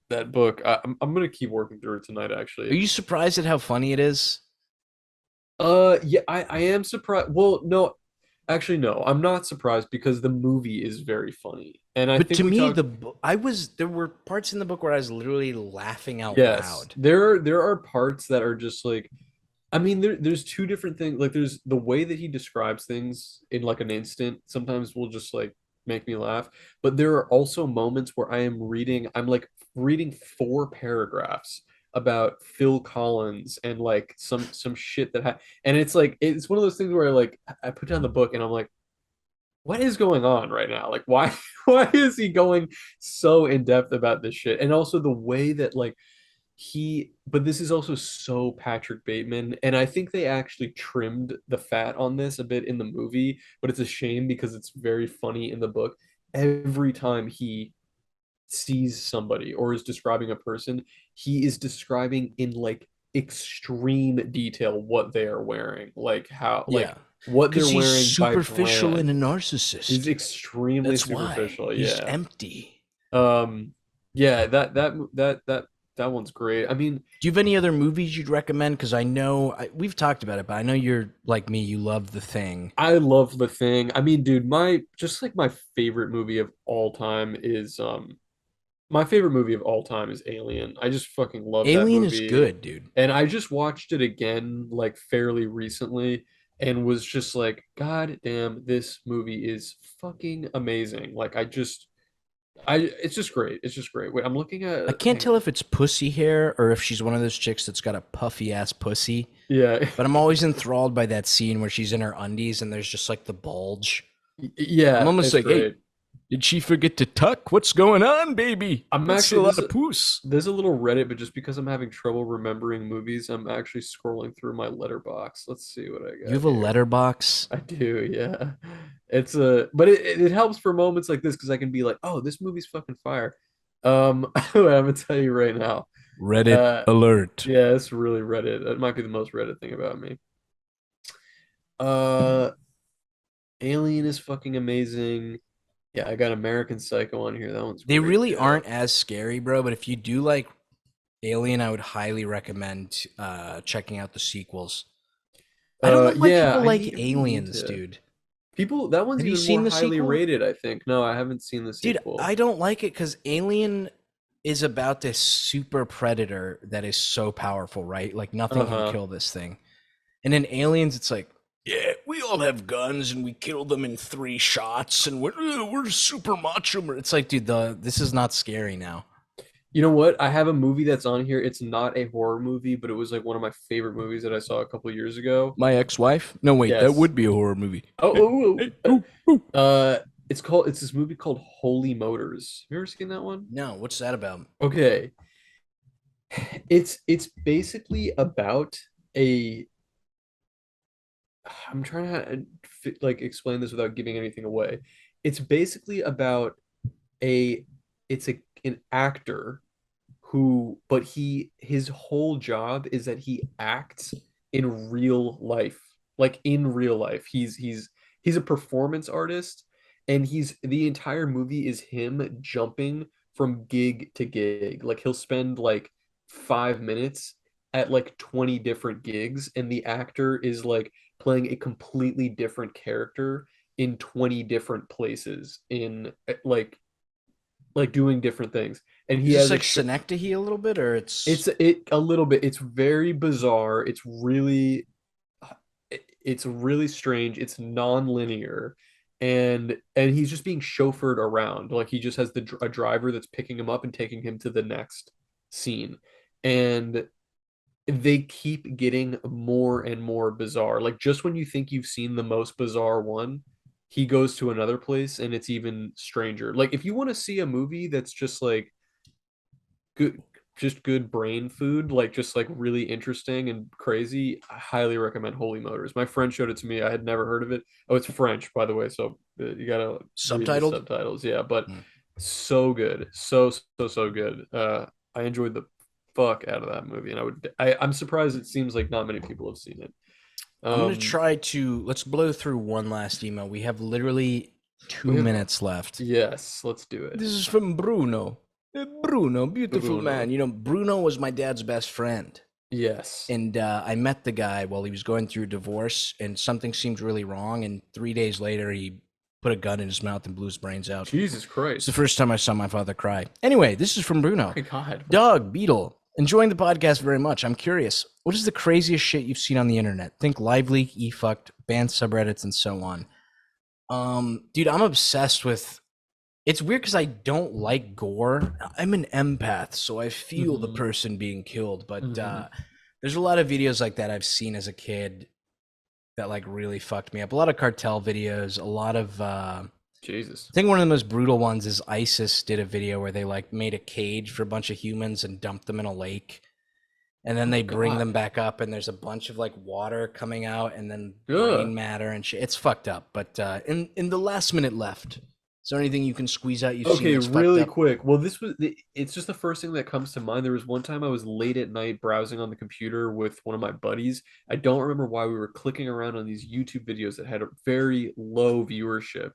that book. I'm gonna keep working through it tonight, are actually. you surprised at how funny it is? Yeah, I am surprised. Well, no, actually, no, I'm not surprised because the movie is very funny, and I But think to we me, talked. there were parts in the book where I was literally laughing out Yes, loud. there are parts that are just like, I mean, there's two different things. Like, there's the way that he describes things in like an instant. Sometimes will just like make me laugh, but there are also moments where I'm like reading four paragraphs about Phil Collins and like some shit and it's like it's one of those things where like I put down the book and I'm like, what is going on right now? Like, why why is he going so in depth about this shit? And also the way that like but this is also so Patrick Bateman, and I think they actually trimmed the fat on this a bit in the movie, but it's a shame because it's very funny in the book. Every time he sees somebody or is describing a person, he is describing in like extreme detail what they are wearing, Yeah, what they're because he's wearing by superficial and brand a is narcissist. extremely That's why superficial. he's Yeah. empty. Um, yeah, that one's great. I mean, Do you have any other movies you'd recommend? Because I know we've talked about it, but I know you're like me. You love The Thing. I love The Thing. I mean, dude, my favorite movie of all time is my favorite movie of all time is Alien. I just fucking love that Alien is movie. good, dude. And I just watched it again like fairly recently and was just like, God damn, this movie is fucking amazing. Like it's just great. It's just great. Wait, I'm looking I at can't hang tell on. if it's pussy hair or if she's one of those chicks that's got a puffy ass pussy. Yeah. But I'm always enthralled by that scene where she's in her undies and there's just like the bulge. I'm Yeah, almost it's like, hey, great. Did she forget to tuck? What's going on, baby? I'm That's actually a lot this of poos. there's a little Reddit, but just because I'm having trouble remembering movies, I'm actually scrolling through my letterbox. Let's see what I You got have a here. letterbox? I do, yeah. It's a but it helps for moments like this because I can be like, oh, this movie's fucking fire. I'm gonna tell you right now. Reddit Uh alert. yeah, it's really Reddit. That might be the most Reddit thing about me. Uh Alien is fucking amazing. Yeah, I got American Psycho on here. That one's They great really too. aren't as scary, bro, but if you do like Alien, I would highly recommend checking out the sequels. I don't know why Yeah, people I like need really need Aliens, to. dude. People, that one's Have you even more seen the highly sequel? rated, I think. No, I haven't seen the Dude, sequel. I don't like it because Alien is about this super predator that is so powerful, right? Like nothing can Uh-huh. kill this thing. And in Aliens, it's like, yeah, we all have guns and we kill them in 3 shots and we're super macho. It's like, dude, this is not scary now. You know what? I have a movie that's on here. It's not a horror movie, but it was like one of my favorite movies that I saw a couple years ago. My ex-wife? No, wait, that Yes. would be a horror movie. Oh, Hey, oh, hey, oh. ooh, ooh. It's this movie called Holy Motors. Have you ever seen that one? No, what's that about? Okay. It's basically about a I'm trying to like explain this without giving anything away. It's basically about a it's a an actor who but his whole job is that he acts in real life. Like in real life. He's a performance artist and he's the entire movie is him jumping from gig to gig. Like he'll spend like 5 minutes at like 20 different gigs and the actor is like playing a completely different character in 20 different places in like doing different things. And he Is this has a like show. Synecdoche a little bit, or It's it's it a little bit. It's very bizarre. It's really strange. It's non-linear, and he's just being chauffeured around. Like he just has a driver that's picking him up and taking him to the next scene, and they keep getting more and more bizarre. Like just when you think you've seen the most bizarre one, he goes to another place and it's even stranger. Like if you want to see a movie that's just like good just good brain food, like just like really interesting and crazy, I highly recommend Holy Motors. My friend showed it to me. I had never heard of it. Oh, it's French, by the way, so you gotta read the subtitled? subtitles. Yeah, but Hmm. so good, so good. I enjoyed the fuck out of that movie, and I'm surprised it seems like not many people have seen it. I'm gonna Um, try to let's blow through one last email. We have literally we two have minutes left. yes, let's do it. This is from Bruno. Bruno, beautiful man. Bruno. You know, Bruno was my dad's best friend. Yes. And I met the guy while he was going through a divorce, and something seemed really wrong. And 3 days later, he put a gun in his mouth and blew his brains out. Jesus It's the Christ. first time I saw my father cry. Anyway, this is from Oh Bruno. my God. Dog, Beetle, enjoying the podcast very much. I'm curious, what is the craziest shit you've seen on the internet? Think live leak, efucked, banned subreddits, and so on. Dude, I'm obsessed with. It's weird because I don't like gore. I'm an empath, so I feel the Hmm. person being killed. But Hmm. there's a lot of videos like that I've seen as a kid that like really fucked me up. A lot of cartel videos. A lot of. Jesus. I think one of the most brutal ones is ISIS did a video where they like made a cage for a bunch of humans and dumped them in a lake, and then Oh they bring them God. back up, and there's a bunch of like water coming out, and then Ugh. brain matter and shit. It's fucked up. But in the last minute left, is there anything you can squeeze out you've seen Okay, that's fucked really up? quick. Well, it's just the first thing that comes to mind. There was one time I was late at night browsing on the computer with one of my buddies. I don't remember why we were clicking around on these YouTube videos that had a very low viewership.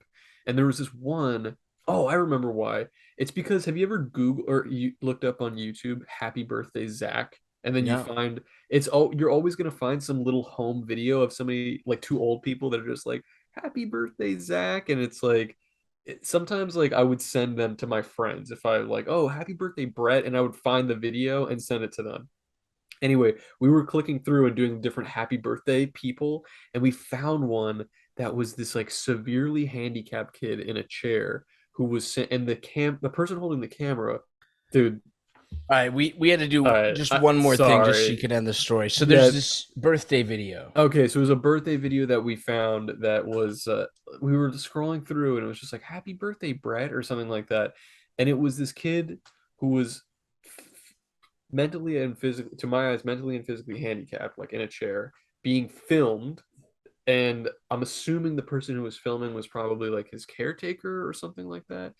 And there was this one, oh, I remember why. It's because have you ever Googled or you looked up on YouTube Happy Birthday Zach? And then you No. find it's all you're always gonna find some little home video of somebody like two old people that are just like, Happy birthday, Zach. And it's like sometimes like I would send them to my friends if I like, oh, happy birthday, Brett, and I would find the video and send it to them. Anyway, we were clicking through and doing different happy birthday people, and we found one that was this like severely handicapped kid in a chair who was and the person holding the camera, dude. All right, we had to All do right, just one more thing just so you sorry. could end the story. So there's Yeah. this birthday video. Okay, so it was a birthday video that we found that was we were scrolling through and it was just like happy birthday, Brett, or something like that. And it was this kid who was mentally and physically, to my eyes, mentally and physically handicapped, like in a chair, being filmed. And I'm assuming the person who was filming was probably like his caretaker or something like that.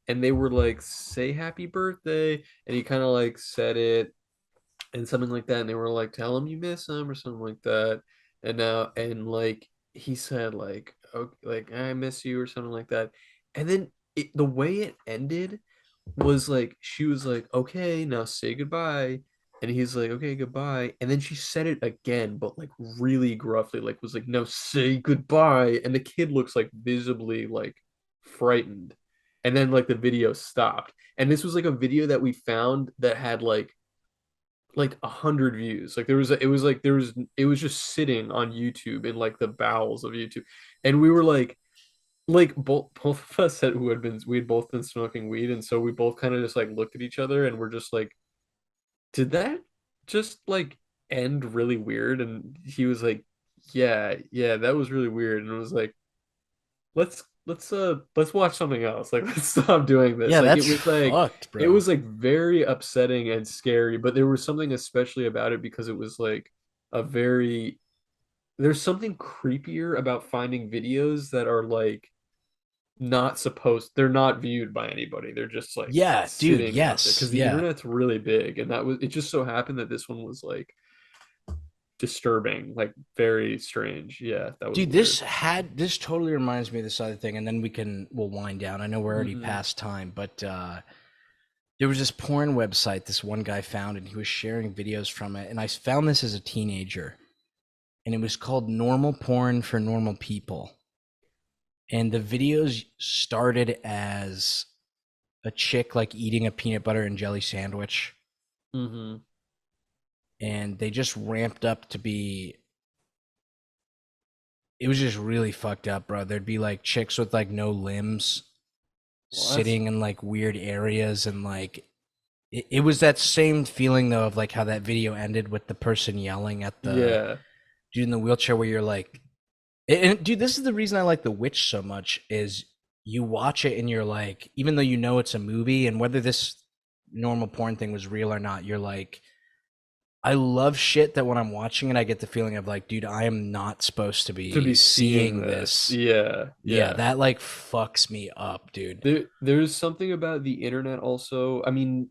And they were like, say happy birthday. And he kind of like said it and something like that. And they were like, tell him you miss him or something like that. And now, and like he said, like, oh, like I miss you or something like that. And then the way it ended was like she was like, okay, now say goodbye. And he's like, okay, goodbye. And then she said it again, but like really gruffly, like was like, no, say goodbye. And the kid looks like visibly like frightened. And then like the video stopped. And this was like a video that we found that had like 100 views. Like there was it was like there was it was just sitting on YouTube in like the bowels of YouTube. And we were like both of us who had been we had both been smoking weed, and so we both kind of just like looked at each other and we're just like, did that just like end really weird? And he was like, yeah, that was really weird. And it was like, let's watch something else. Like let's stop doing this. Yeah, Like that's fucked, it bro. was like very upsetting and scary, but there was something especially about it because it was like a very there's something creepier about finding videos that are like not supposed they're not viewed by anybody. They're just like Yeah, dude. sitting out there Yes, because the yeah, internet's really big, and that was it just so happened that this one was like disturbing, like very strange. Yeah, that was dude. weird. This totally reminds me of this other thing, and then we'll wind down. I know we're already Hmm. past time, but there was this porn website this one guy found, and he was sharing videos from it. And I found this as a teenager, and it was called "Normal Porn for Normal People." And the videos started as a chick like eating a peanut butter and jelly sandwich, Hmm. and they just ramped up to be. It was just really fucked up, bro. There'd be like chicks with like no limbs Well, that's sitting in like weird areas, and like it was that same feeling though of like how that video ended with the person yelling at the yeah, dude in the wheelchair, where you're like, and dude, this is the reason I like The Witch so much is you watch it and you're like, even though you know it's a movie and whether this normal porn thing was real or not, you're like, I love shit that when I'm watching it, I get the feeling of like, dude, I am not supposed to to be be seeing seeing this. this. Yeah, Yeah, yeah. that like fucks me up, dude. There's something about the internet also. I mean,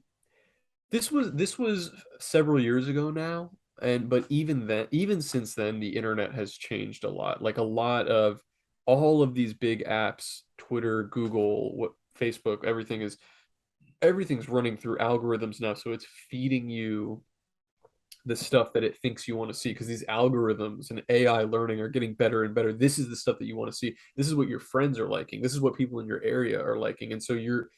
this was several years ago now, and but even then, even since then, the internet has changed a lot. Like a lot of all of these big apps, Twitter, Google, what Facebook, everything's running through algorithms now, so it's feeding you the stuff that it thinks you want to see because these algorithms and AI learning are getting better and better. This is the stuff that you want to see. This is what your friends are liking. This is what people in your area are liking. And so you're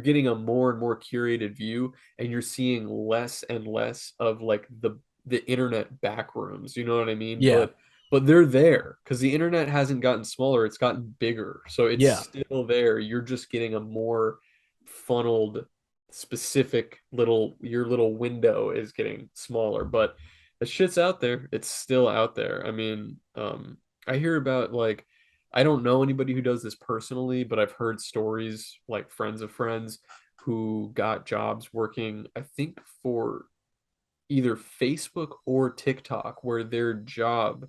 getting a more and more curated view, and you're seeing less and less of like the internet back rooms. You know what I mean? Yeah, But they're there because the internet hasn't gotten smaller, it's gotten bigger. So it's yeah, still there. You're just getting a more funneled specific little your little window is getting smaller, but the shit's out there. It's still out there. I mean, I hear about like I don't know anybody who does this personally, but I've heard stories like friends of friends who got jobs working, I think for either Facebook or TikTok, where their job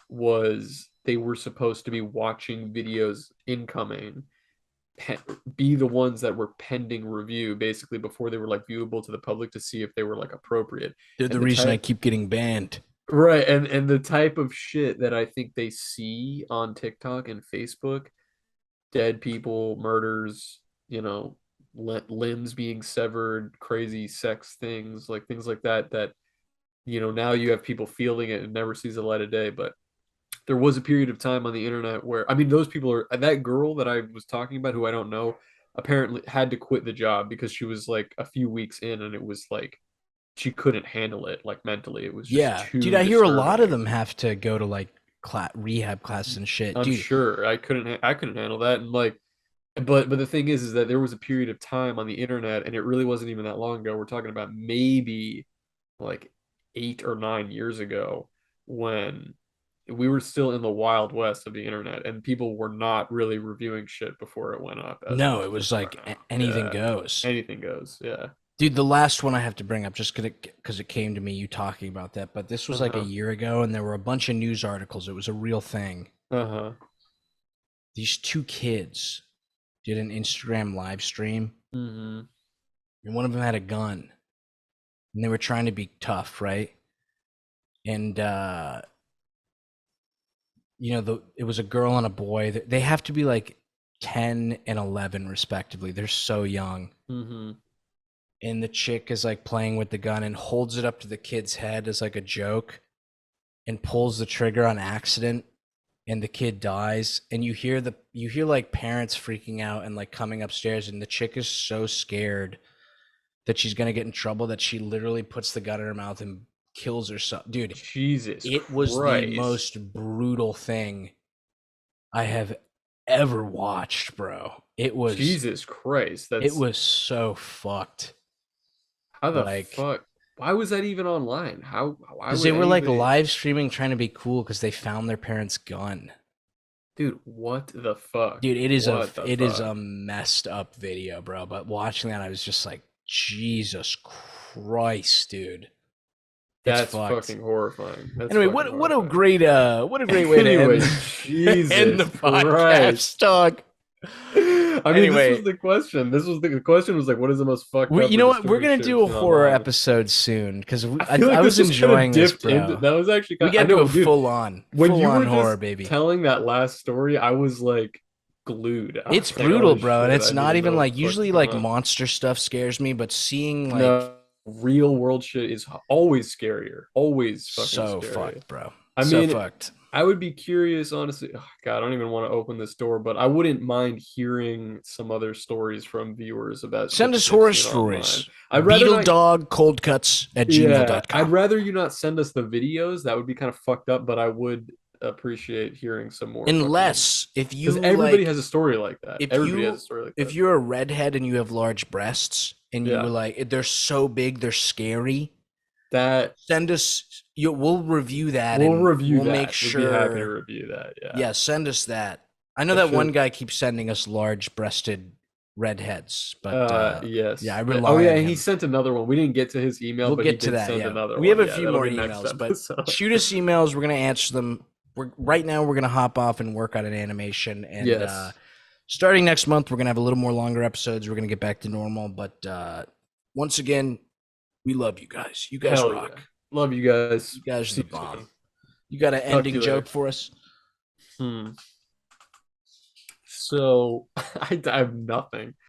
was they were supposed to be watching videos incoming be the ones that were pending review basically before they were like viewable to the public to see if they were like appropriate. they're the And the reason I type keep getting banned. right and the type of shit that I think they see on TikTok and Facebook, dead people, murders, you know, limbs being severed, crazy sex things, like things like that that now you have people feeling it and never sees the light of day. But there was a period of time on the internet where I mean those people are that girl that I was talking about who I don't know apparently had to quit the job because she was like a few weeks in and it was like she couldn't handle it like mentally. It was just Yeah, dude, too I hear a lot of disturbing. them have to go to like rehab classes and shit, I'm dude. sure I couldn't handle that and like But the thing is that there was a period of time on the internet, and it really wasn't even that long ago. We're talking about maybe like 8 or 9 years ago, when we were still in the wild west of the internet, and people were not really reviewing shit before it went up as No, much it as they was are like now. anything Yeah, goes. anything goes. Yeah. Dude, the last one I have to bring up just because it came to me, you talking about that, but this was like a Uh-huh. year ago and there were a bunch of news articles. It was a real thing. Uh-huh. These two kids did an Instagram live stream Mm-hmm. and one of them had a gun and they were trying to be tough, right? And it was a girl and a boy. They have to be like 10 and 11 respectively. They're so young. Mm-hmm. And the chick is like playing with the gun and holds it up to the kid's head as like a joke and pulls the trigger on accident and the kid dies and you hear like parents freaking out and like coming upstairs and the chick is so scared that she's going to get in trouble that she literally puts the gun in her mouth and kills herself. Dude, Jesus it was the Christ. most brutal thing I have ever watched, bro. Jesus Christ. It That's was so fucked. how the Like, fuck. Why was that even online? Why because would they were like anybody? live streaming trying to be cool because they found their parents' gun. Dude, what the fuck? Dude, What the it is fuck? a messed up video, bro. But watching that, I was just like, Jesus Christ, dude, it's That's fucked. fucking horrifying. That's Anyway, fucking horrifying. what a great way to end Anyways, end the Jesus Christ. podcast, dog. I mean, this was Anyway, the question. This was the question was like, what is the most fucked up you or know what? We're disturbing gonna shit we've do a seen horror online? episode soon because I feel I like this was was kind of enjoying this, dipped into bro. that was actually We kind I got to know, a dude. full When you on were horror, just baby. telling that last story, I was like glued. I It's was like, brutal, oh bro, and shit, it's I need not to even know what like the fuck is usually going like on. monster stuff scares me, but seeing like No, real world shit is always scarier. Always fucking so scary. fucked, bro. I So mean, fucked. I would be curious, honestly. Oh, God, I don't even want to open this door, but I wouldn't mind hearing some other stories from viewers about shit Send that us they've horror seen online. stories. I'd rather not, Beetledogcoldcuts at yeah, I'd gmail.com. rather you not send us the videos. That would be kind of fucked up, but I would appreciate hearing some more fucking, Unless if because you everybody like has a story like that. if Everybody has a you story like if that. you're a redhead and you have large breasts and you were Yeah, like they're so big, they're scary, that send us we'll review that we'll and review we'll make that. We'd be happy to sure. review that. Yeah, Yeah, send us that. I know that that one should. guy keeps sending us large-breasted redheads, but yeah, I Yes. Oh rely yeah, on and he him. sent another one. We didn't get to his email, We'll but he get to did that. send Yeah, another we have one. a Yeah, few that'll more be next emails, but episode. shoot us emails. We're gonna answer them. Right now we're gonna hop off and work on an animation, and Yes. starting next month we're gonna have a little more longer episodes. We're gonna get back to normal, but once again, we love you guys. You guys Hell yeah. rock. Love you guys. You guys are See the you bomb. soon. You got an Talk to ending you later. joke for us? Hmm. So I have nothing.